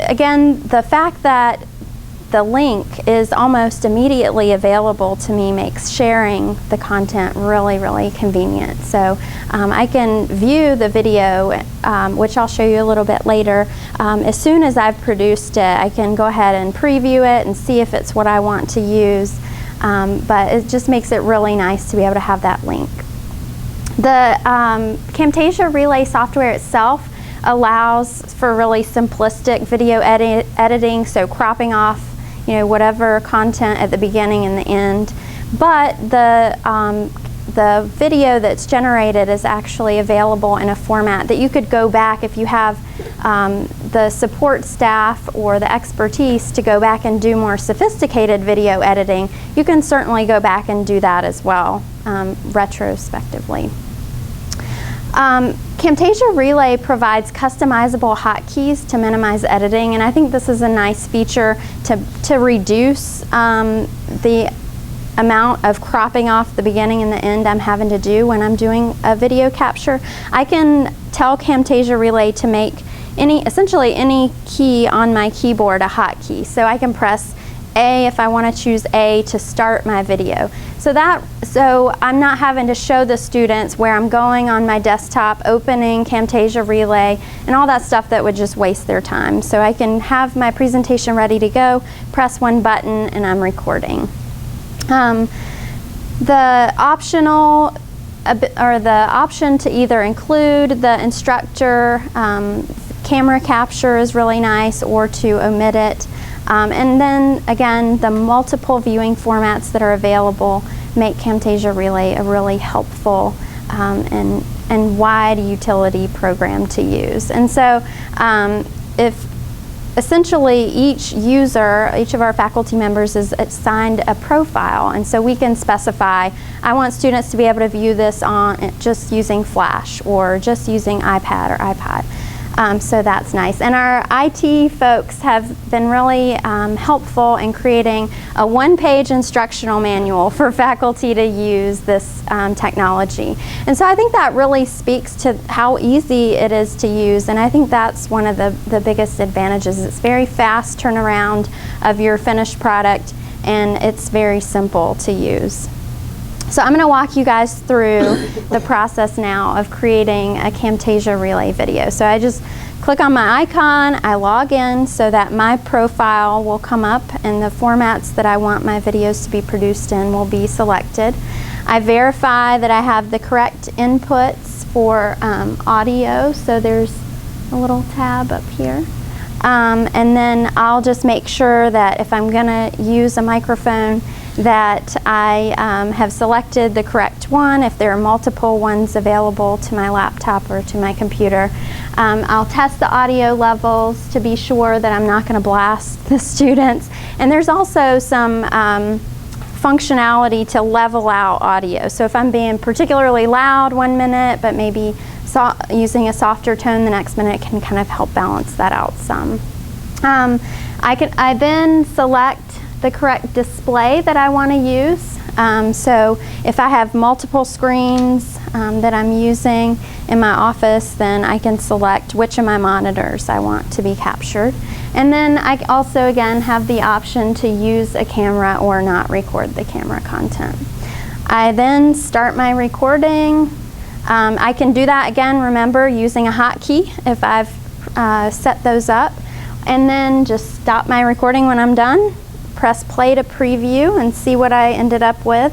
Again, the fact that the link is almost immediately available to me makes sharing the content really, really convenient. So I can view the video, which I'll show you a little bit later. As soon as I've produced it, I can go ahead and preview it and see if it's what I want to use. But it just makes it really nice to be able to have that link. The Camtasia Relay software itself allows for really simplistic video editing, so cropping off, whatever content at the beginning and the end. But the video that's generated is actually available in a format that you could go back if you have the support staff or the expertise to go back and do more sophisticated video editing. You can certainly go back and do that as well, retrospectively. Camtasia Relay provides customizable hotkeys to minimize editing, and I think this is a nice feature to reduce the amount of cropping off the beginning and the end I'm having to do when I'm doing a video capture. I can tell Camtasia Relay to make essentially any key on my keyboard a hotkey. So I can press A if I want to choose A to start my video. So I'm not having to show the students where I'm going on my desktop, opening Camtasia Relay, and all that stuff that would just waste their time. So I can have my presentation ready to go, press one button, and I'm recording. The option to either include the instructor camera capture is really nice, or to omit it. And then again, the multiple viewing formats that are available make Camtasia Relay a really helpful and wide utility program to use. And so if essentially each of our faculty members is assigned a profile, and so we can specify, I want students to be able to view this on just using Flash or just using iPad or iPod. So that's nice. And our IT folks have been really helpful in creating a one-page instructional manual for faculty to use this technology. And so I think that really speaks to how easy it is to use, and I think that's one of the biggest advantages. It's very fast turnaround of your finished product, and it's very simple to use. So I'm going to walk you guys through the process now of creating a Camtasia Relay video. So I just click on my icon, I log in so that my profile will come up and the formats that I want my videos to be produced in will be selected. I verify that I have the correct inputs for audio, so there's a little tab up here. And then I'll just make sure that if I'm going to use a microphone that I have selected the correct one. If there are multiple ones available to my laptop or to my computer, I'll test the audio levels to be sure that I'm not going to blast the students. And there's also some functionality to level out audio. So if I'm being particularly loud 1 minute, but maybe using a softer tone the next minute, can kind of help balance that out some. I then select the correct display that I want to use. So if I have multiple screens that I'm using in my office, then I can select which of my monitors I want to be captured. And then I also again have the option to use a camera or not record the camera content. I then start my recording. I can do that again, remember, using a hotkey if I've set those up. And then just stop my recording when I'm done. Press play to preview and see what I ended up with.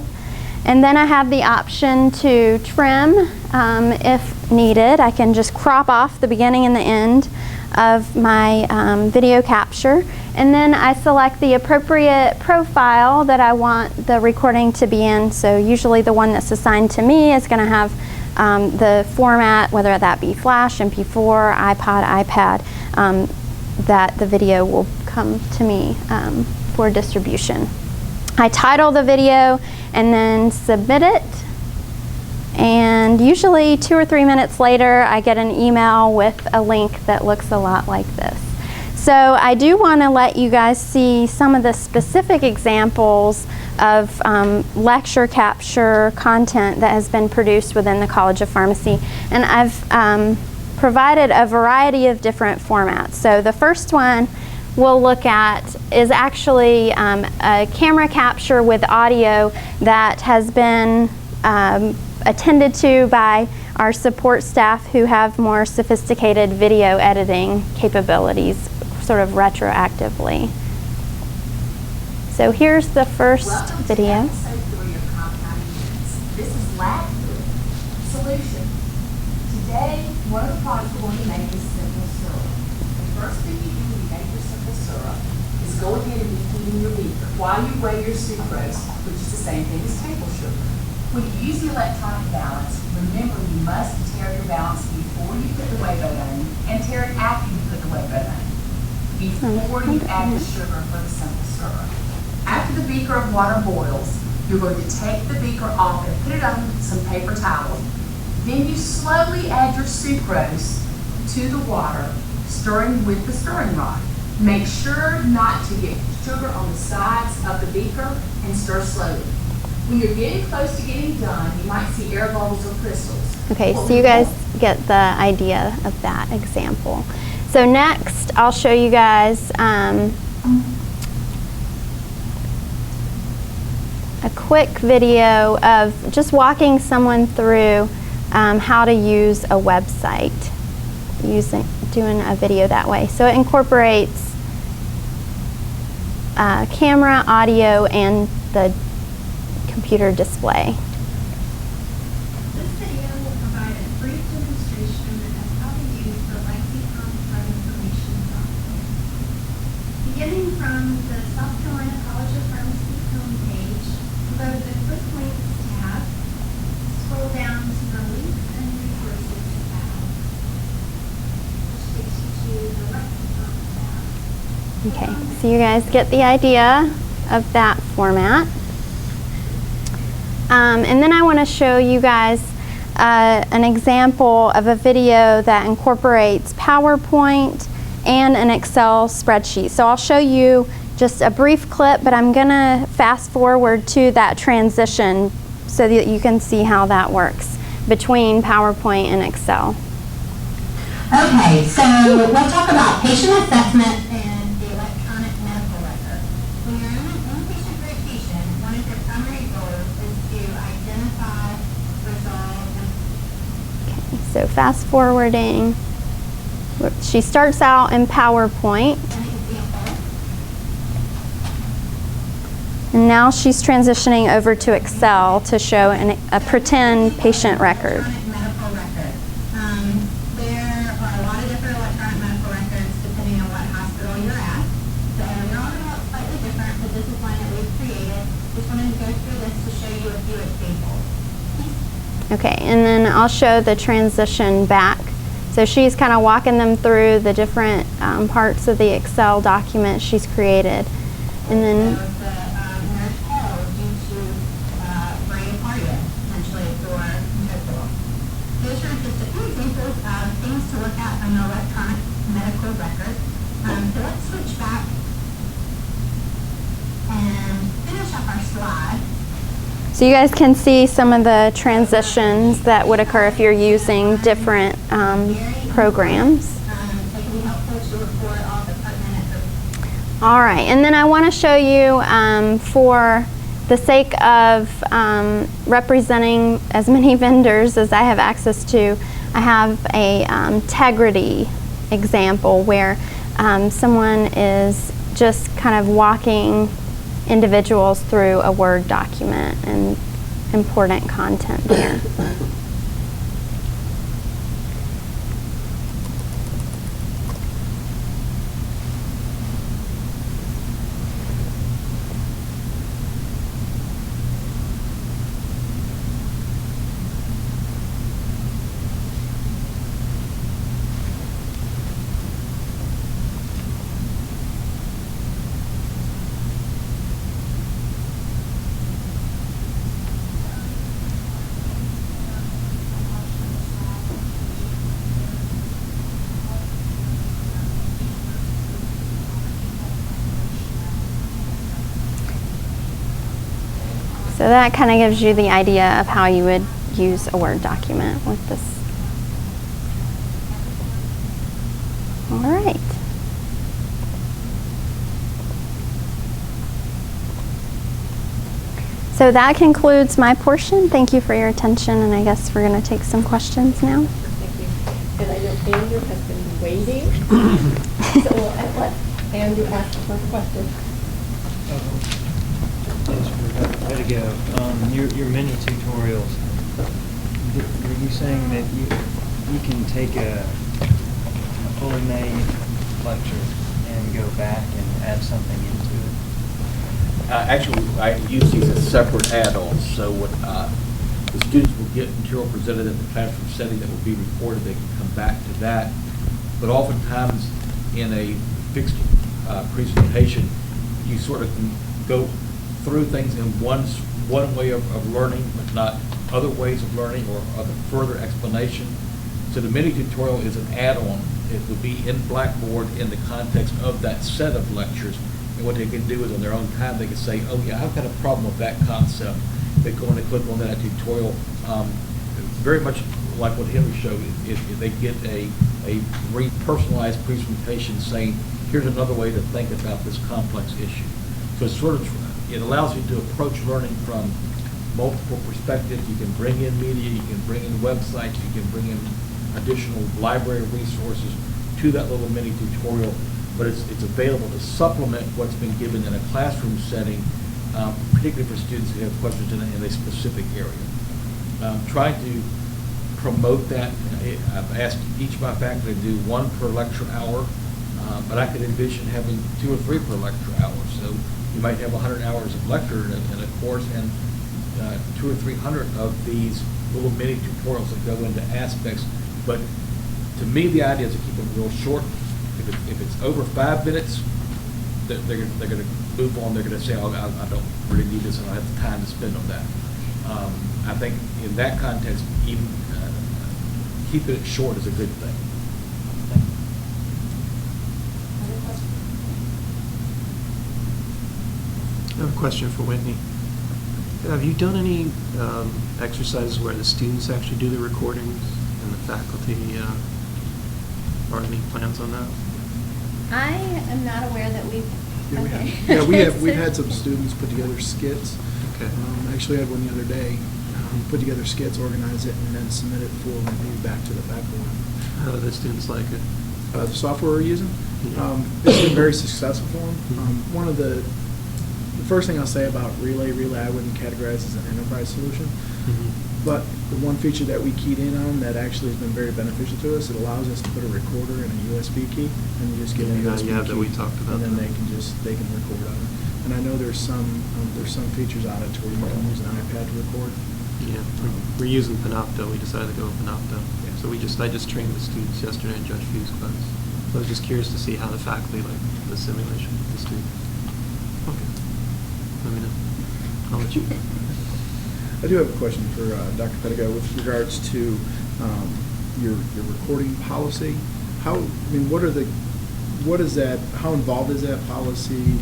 And then I have the option to trim if needed. I can just crop off the beginning and the end of my video capture. And then I select the appropriate profile that I want the recording to be in. So usually the one that's assigned to me is going to have the format, whether that be Flash, MP4, iPod, iPad, that the video will come to me for distribution. I title the video and then submit it, and usually 2 or 3 minutes later I get an email with a link that looks a lot like this. So I do want to let you guys see some of the specific examples of lecture capture content that has been produced within the College of Pharmacy, and I've provided a variety of different formats. So the first one we'll look at is actually a camera capture with audio that has been attended to by our support staff who have more sophisticated video editing capabilities, sort of retroactively. So here's the first video. This is Lab Solution. Today, one of the products we're going to make is first thing you do when you make your simple syrup is go ahead and be heating your beaker while you weigh your sucrose, which is the same thing as table sugar. When you use the electronic balance, remember you must tare your balance before you put the whey butter in and tare it after you put the whey butter in, before you add the sugar for the simple syrup. After the beaker of water boils, you're going to take the beaker off and put it on some paper towels. Then you slowly add your sucrose to the water, stirring with the stirring rod. Make sure not to get sugar on the sides of the beaker and stir slowly. When you're getting close to getting done, you might see air bubbles or crystals. Okay, so you guys get the idea of that example. So next, I'll show you guys a quick video of just walking someone through how to use a website, doing a video that way. So it incorporates camera, audio, and the computer display. This video will provide a brief demonstration of how to use the likely conflict information software. Beginning from the South Carolina College of Pharmacy homepage, go to the Quick Links tab, scroll down to the Links and Resources tab, which takes you to the Lexicon tab. Okay, so you guys get the idea of that format. And then I want to show you guys an example of a video that incorporates PowerPoint and an Excel spreadsheet. So I'll show you just a brief clip, but I'm going to fast forward to that transition so that you can see how that works between PowerPoint and Excel. Okay, so we'll talk about patient assessment and the electronic medical record. When you're in an inpatient rotation, one of your primary goals is to identify, resolve, and Okay, so fast forwarding. She starts out in PowerPoint. an example. And now she's transitioning over to Excel to show a pretend patient record. Electronic medical record. There are a lot of different electronic medical records depending on what hospital you're at. So they're all going to look slightly different, but this is one that we've created. Just wanted to go through this to show you a few examples. Okay, and then I'll show the transition back. So she's kind of walking them through the different parts of the Excel document she's created. And then, So the nurse held due to bradycardia, essentially, for hospital. Those are just a few examples of things to look at on an electronic medical record. So let's switch back and finish up our slide. so you guys can see some of the transitions that would occur if you're using different programs. It can be helpful to report all the pertinent. All right, and then I want to show you, for the sake of representing as many vendors as I have access to, I have a integrity example where someone is just kind of walking individuals through a Word document and important content there. So that kind of gives you the idea of how you would use a Word document with this. All right. So that concludes my portion. Thank you for your attention, and I guess we're going to take some questions now. Thank you. And I know Andrew has been waiting. So we'll let Andrew ask the first question. Way to go. Your mini tutorials. Were you saying that you can take a fully made lecture and go back and add something into it? Actually, I use these as separate add-ons, so what the students will get material presented in the classroom setting that will be recorded. They can come back to that. But oftentimes, in a fixed presentation, you sort of can go through things in one way of learning, but not other ways of learning or other further explanation. So the mini tutorial is an add-on. It would be in Blackboard in the context of that set of lectures. And what they can do is on their own time, they can say, oh yeah, I've got a problem with that concept. They go and they click on that tutorial. Very much like what Henry showed, they get a very personalized presentation saying, here's another way to think about this complex issue. So it's sort of, it allows you to approach learning from multiple perspectives. You can bring in media, you can bring in websites, you can bring in additional library resources to that little mini tutorial, but it's available to supplement what's been given in a classroom setting, particularly for students who have questions in a specific area. Trying to promote that, I've asked each of my faculty to do one per lecture hour, but I could envision having 2 or 3 per lecture hour. So you might have 100 hours of lecture in a course, and 200 or 300 of these little mini tutorials that go into aspects. But to me, the idea is to keep it real short. If it's over 5 minutes, they're going to move on. They're going to say, oh, I don't really need this, and I don't have the time to spend on that. I think in that context, even keeping it short is a good thing. I have a question for Whitney. Have you done any exercises where the students actually do the recordings and the faculty, or any plans on that? I am not aware that we've. Yeah, we have. We've had some students put together skits. Okay. Actually, I had one the other day. Put together skits, organize it, and then submit it for review back to the faculty. How do the students like it? The software we're using, Yeah. it's been very successful for them. One of the first thing I'll say about Relay I wouldn't categorize as an enterprise solution, but the one feature that we keyed in on that actually has been very beneficial to us, it allows us to put a recorder in a USB key, and you just get a USB key, that we talked about, and then they can record on it. And I know there's some features on it to where you can use an iPad to record. Yeah, we're using Panopto. We decided to go with Panopto. Yeah. So I just trained the students yesterday in Judge Few's class. So I was just curious to see how the faculty like the simulation with the students. Okay. Let me know. I'll let you. I do have a question for Dr. Pedigo with regards to your recording policy. How is that? How involved is that policy?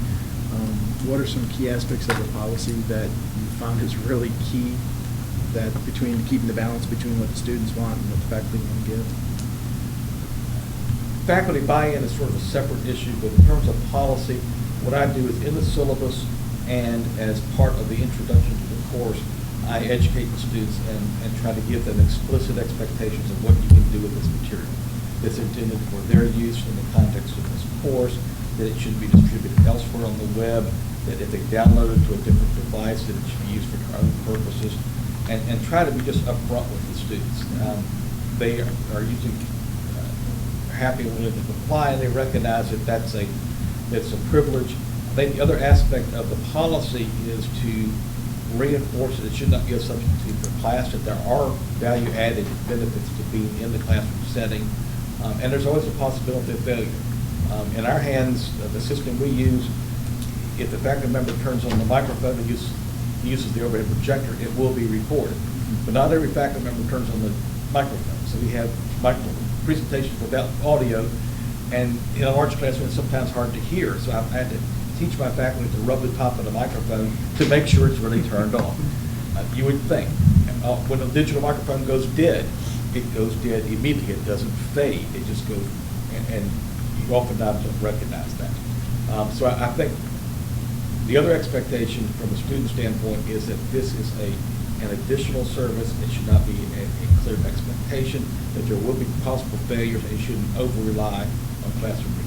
What are some key aspects of the policy that you found is really key? That between keeping the balance between what the students want and what the faculty want to give? Faculty buy-in is sort of a separate issue, but in terms of policy, what I do is in the syllabus and as part of the introduction to the course, I educate the students and try to give them explicit expectations of what you can do with this material. It's intended for their use in the context of this course, that it should be distributed elsewhere on the web, that if they download it to a different device, that it should be used for their own purposes, and try to be just upfront with the students. They are usually happy and willing to comply, and they recognize that it's a privilege. I think the other aspect of the policy is to reinforce that it should not be a substitute for class, that there are value-added benefits to being in the classroom setting, and there's always a possibility of failure. In our hands, the system we use, if the faculty member turns on the microphone and uses the overhead projector, it will be recorded. But not every faculty member turns on the microphone. So we have presentations without audio, and in a large classroom, it's sometimes hard to hear. So I had to teach my faculty to rub the top of the microphone to make sure it's really turned on. You would think, when a digital microphone goes dead, it goes dead immediately. It doesn't fade. It just goes, and you oftentimes don't recognize that. So I think the other expectation from a student standpoint is that this is an additional service. It should not be a clear expectation that there will be possible failures, and you shouldn't over-rely on classroom recording.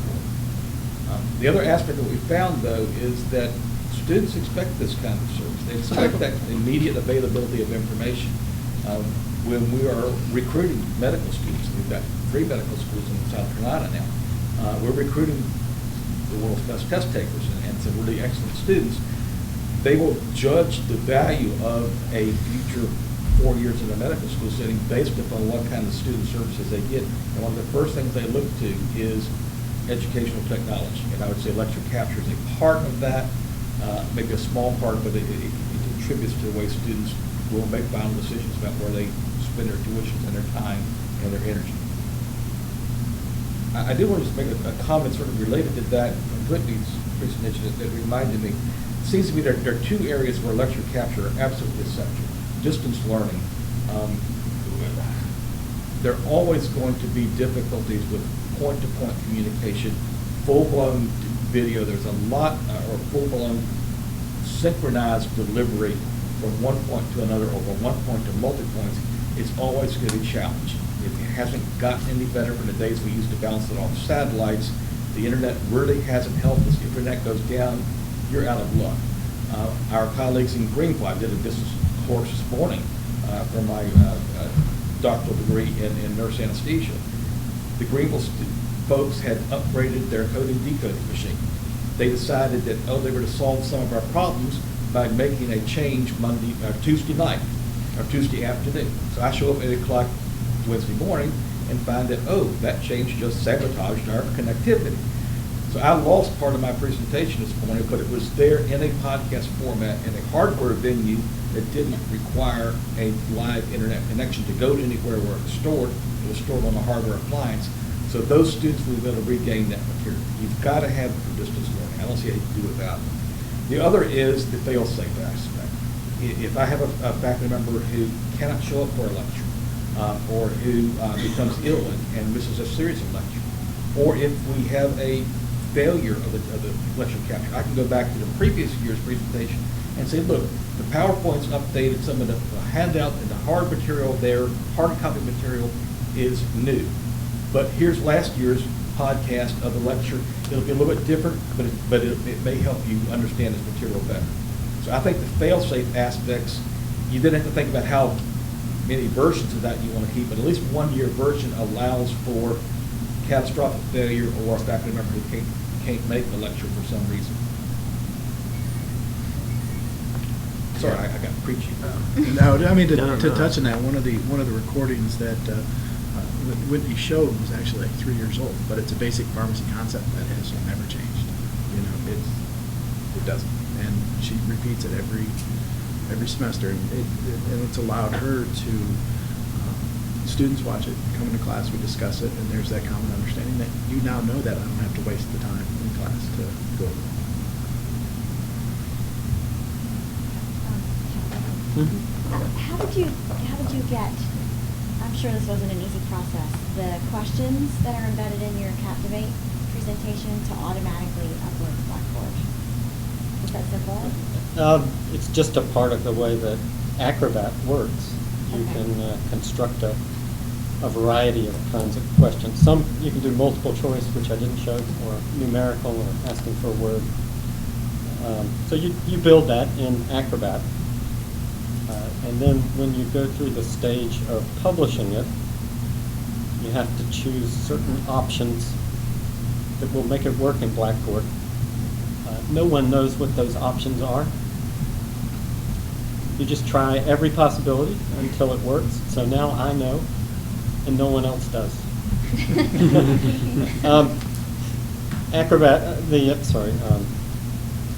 The other aspect that we found, though, is that students expect this kind of service. They expect that immediate availability of information. When we are recruiting medical students, we've got 3 medical schools in South Carolina now, we're recruiting the world's best test takers and some really excellent students. They will judge the value of a future 4 years in a medical school setting based upon what kind of student services they get. And one of the first things they look to is educational technology. And I would say lecture capture is a part of that, maybe a small part, but it contributes to the way students will make final decisions about where they spend their tuitions and their time and their energy. I do want to just make a comment sort of related to that from Whitney's presentation that reminded me. It seems to me there are two areas where lecture capture are absolutely essential. Distance learning. There are always going to be difficulties with point-to-point communication, full-blown video. There's a lot, or full-blown synchronized delivery from one point to another or from one point to multi-points. It's always going to be challenged. It hasn't gotten any better from the days we used to bounce it off satellites. The internet really hasn't helped us. If the internet goes down, you're out of luck. Our colleagues in Greenville, I did a distance course this morning for my doctoral degree in nurse anesthesia. The Greenville folks had upgraded their coding decoding machine. They decided that, they were to solve some of our problems by making a change Tuesday night or Tuesday afternoon. So I show up at 8 o'clock Wednesday morning and find that, that change just sabotaged our connectivity. So I lost part of my presentation this morning, but it was there in a podcast format in a hardware venue that didn't require a live internet connection to go to anywhere where it was stored. It was stored on a hardware appliance. So those students will be able to regain that material. You've got to have it for distance learning. I don't see how you can do without it. The other is the fail-safe aspect. If I have a faculty member who cannot show up for a lecture, or who becomes ill and misses a series of lectures, or if we have a failure of the lecture capture, I can go back to the previous year's presentation and say, look, the PowerPoint's updated, some of the handout and the hard material there, hard copy material is new. But here's last year's podcast of the lecture. It'll be a little bit different, but it may help you understand this material better. So I think the fail-safe aspects, you then have to think about how many versions of that you want to keep, but at least 1 year version allows for catastrophic failure or a faculty member who can't make the lecture for some reason. Sorry, I got preachy. No, I mean, to No. touch on that, one of the recordings that Whitney showed was actually like 3 years old, but it's a basic pharmacy concept that has never changed. It doesn't, and she repeats it every semester, and it's allowed her to. Students watch it, come into class, we discuss it, and there's that common understanding that you now know that I don't have to waste the time in class to go over it. How did you get, I'm sure this wasn't an easy process, the questions that are embedded in your Captivate presentation to automatically upload to Blackboard? Is that simple? It's just a part of the way that Acrobat works. You Okay. can construct a variety of kinds of questions. Some you can do multiple choice, which I didn't show, or numerical, or asking for a word. So you build that in Acrobat. And then when you go through the stage of publishing it, you have to choose certain options that will make it work in Blackboard. No one knows what those options are. You just try every possibility until it works. So now I know, and no one else does.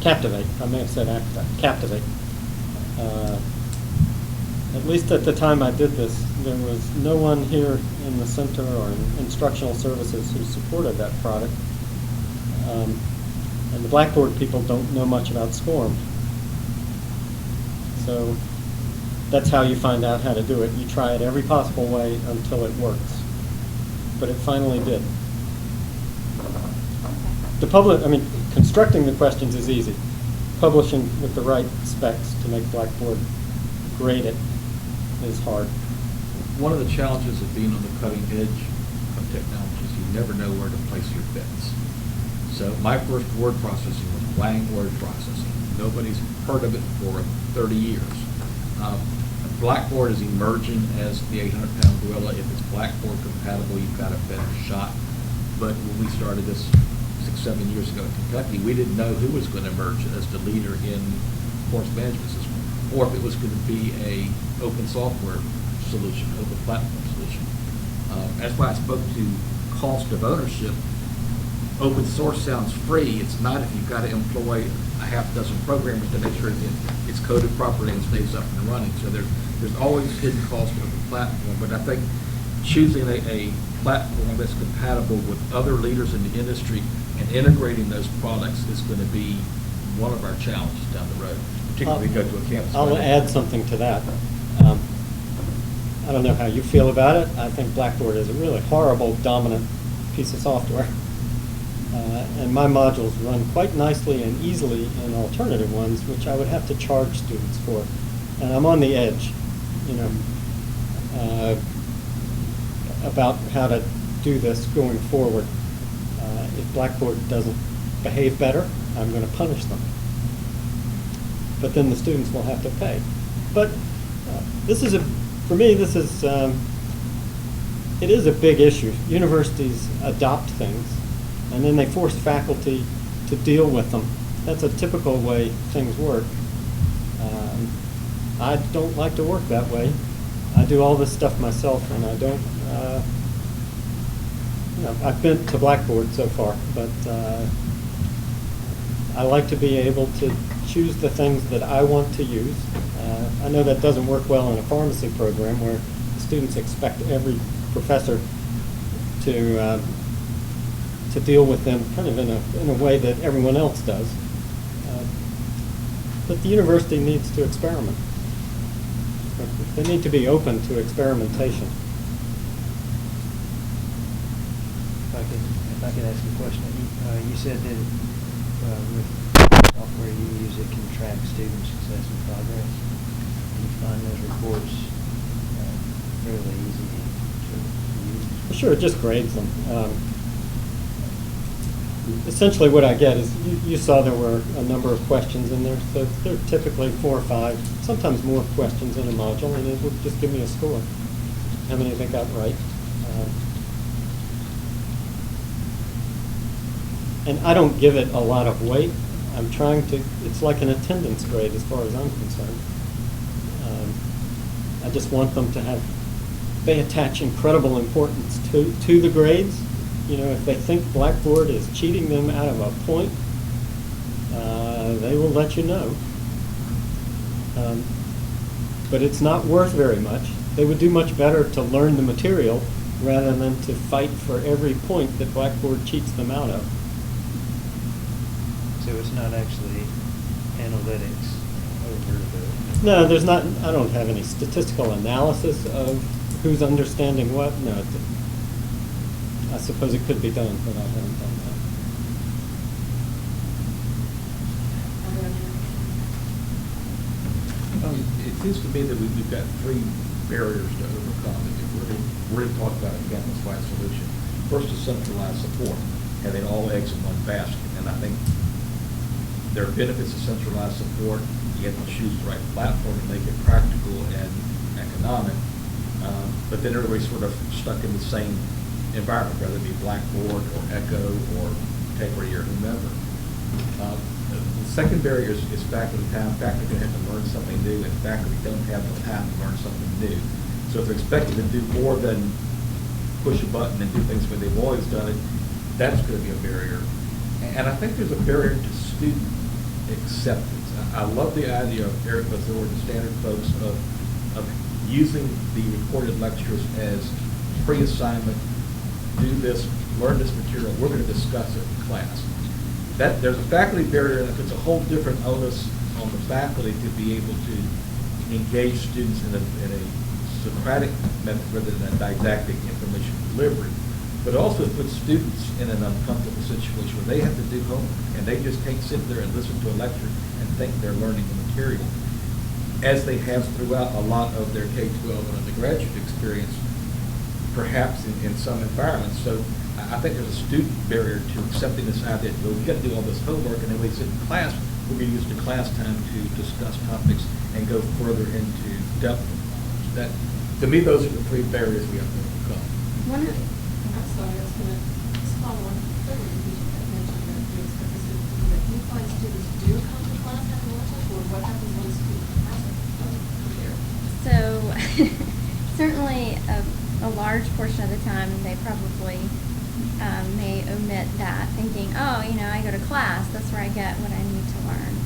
Captivate. I may have said Acrobat. Captivate. At least at the time I did this, there was no one here in the center or in instructional services who supported that product. And the Blackboard people don't know much about SCORM. So that's how you find out how to do it. You try it every possible way until it works. But it finally did. Constructing the questions is easy. Publishing with the right specs to make Blackboard grade it is hard. One of the challenges of being on the cutting edge of technology is you never know where to place your bets. So my first word processing was Lang word processing. Nobody's heard of it for 30 years. Blackboard is emerging as the 800-pound gorilla. If it's Blackboard compatible, you've got a better shot. but when we started this 6-7 years ago in Kentucky, we didn't know who was going to emerge as the leader in course management system, or if it was going to be a open software solution, open platform solution. That's why I spoke to cost of ownership. Open source sounds free. It's not if you've got to employ a half dozen programmers to make sure that it's coded properly and stays up and running. So there's always hidden cost of the platform. But I think choosing a platform that's compatible with other leaders in the industry and integrating those products is going to be one of our challenges down the road, particularly if we go to a campus. I'll add something to that. I don't know how you feel about it. I think Blackboard is a really horrible, dominant piece of software. And my modules run quite nicely and easily in alternative ones, which I would have to charge students for. And I'm on the edge, you know, about how to do this going forward. If Blackboard doesn't behave better, I'm going to punish them. But then the students will have to pay. But this is for me, this is, it is a big issue. Universities adopt things, and then they force faculty to deal with them. That's a typical way things work. I don't like to work that way. I do all this stuff myself, and I don't, you know, I've been to Blackboard so far, but I like to be able to choose the things that I want to use. I know that doesn't work well in a pharmacy program where the students expect every professor to deal with them kind of in a way that everyone else does. But the university needs to experiment. They need to be open to experimentation. If I could ask a question, you said that with software you use, it can track student success and progress. You find those reports fairly easy to use? Sure, it just grades them. Essentially what I get is, you saw there were a number of questions in there, so there are typically 4 or 5, sometimes more questions in a module, and it will just give me a score. How many they got right. And I don't give it a lot of weight. I'm trying to, it's like an attendance grade as far as I'm concerned. I just want them to have, they attach incredible importance to the grades. You know, if they think Blackboard is cheating them out of a point, they will let you know. But it's not worth very much. They would do much better to learn the material rather than to fight for every point that Blackboard cheats them out of. So it's not actually analytics over the... No, there's not, I don't have any statistical analysis of who's understanding what. No, I suppose it could be done, but I haven't done that. It seems to me that we've got 3 barriers to overcome. If we're going to talk about a campus-wide solution. First is centralized support, having all eggs in one basket. And I think there are benefits of centralized support. You have to choose the right platform to make it practical and economic. But then everybody's sort of stuck in the same environment, whether it be Blackboard or Echo or Integrity or whomever. The second barrier is faculty time. Faculty are going to have to learn something new, and faculty don't have the time to learn something new. So if they're expected to do more than push a button and do things where they've always done it, that's going to be a barrier. And I think there's a barrier to student acceptance. I love the idea of Eric Bazor, the standard folks, of using the recorded lectures as pre-assignment. Do this, learn this material, we're going to discuss it in class. There's a faculty barrier, and it's a whole different onus on the faculty to be able to engage students in a Socratic method rather than a didactic information delivery. But also it puts students in an uncomfortable situation where they have to do homework, and they just can't sit there and listen to a lecture and think they're learning the material, as they have throughout a lot of their K-12 and undergraduate experience, perhaps in some environments. So I think there's a student barrier to accepting this idea that, well, we've got to do all this homework, and then we sit in class, we're going to use the class time to discuss topics and go further into depth of knowledge. That, to me, those are the 3 barriers we have to overcome. I'm sorry, I was going to follow on further to teaching that mentioned that there's purposes to do that. Do you find students do come to class having lunches, or what happens when a student hasn't come there? So certainly a large portion of the time they probably may omit that, thinking, oh, you know, I go to class, that's where I get what I need to learn.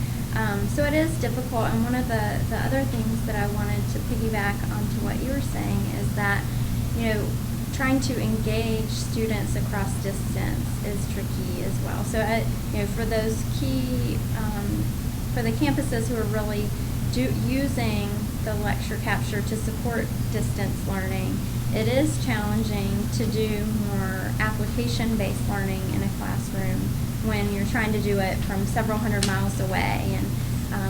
So it is difficult, and one of the other things that I wanted to piggyback onto what you were saying is that, you know, trying to engage students across distance is tricky as well. So, you know, for those key, for the campuses who are really using the lecture capture to support distance learning, it is challenging to do more application-based learning in a classroom when you're trying to do it from several hundred miles away, and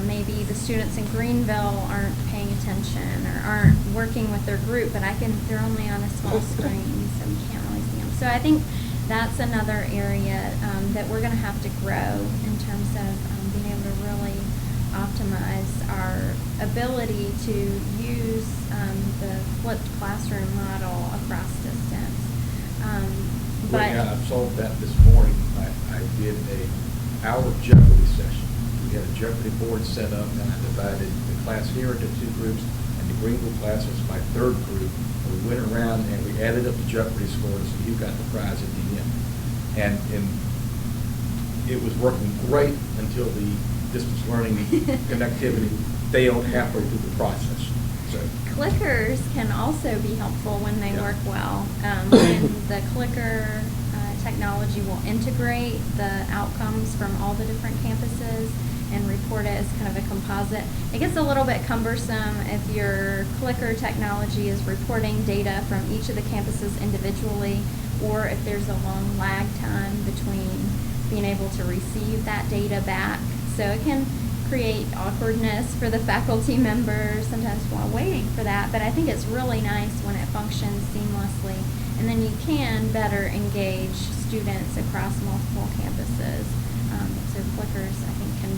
maybe the students in Greenville aren't paying attention or aren't working with their group, but they're only on a small screen, so you can't really see them. So I think that's another area that we're going to have to grow in terms of being able to really optimize our ability to use the flipped classroom model across distance. Well, yeah, I solved that this morning. I did our Jeopardy session. We had a Jeopardy board set up, and I divided the class here into two groups, and the Greenville class was my third group. We went around and we added up the Jeopardy scores, and you got the prize at the end. And it was working great until the distance learning connectivity failed halfway through the process. So Clickers can also be helpful when they work well. When the clicker technology will integrate the outcomes from all the different campuses and report it as kind of a composite. It gets a little bit cumbersome if your clicker technology is reporting data from each of the campuses individually, or if there's a long lag time between being able to receive that data back. So it can create awkwardness for the faculty members sometimes while waiting for that, but I think it's really nice when it functions seamlessly, and then you can better engage students across multiple campuses. So clickers, I think, can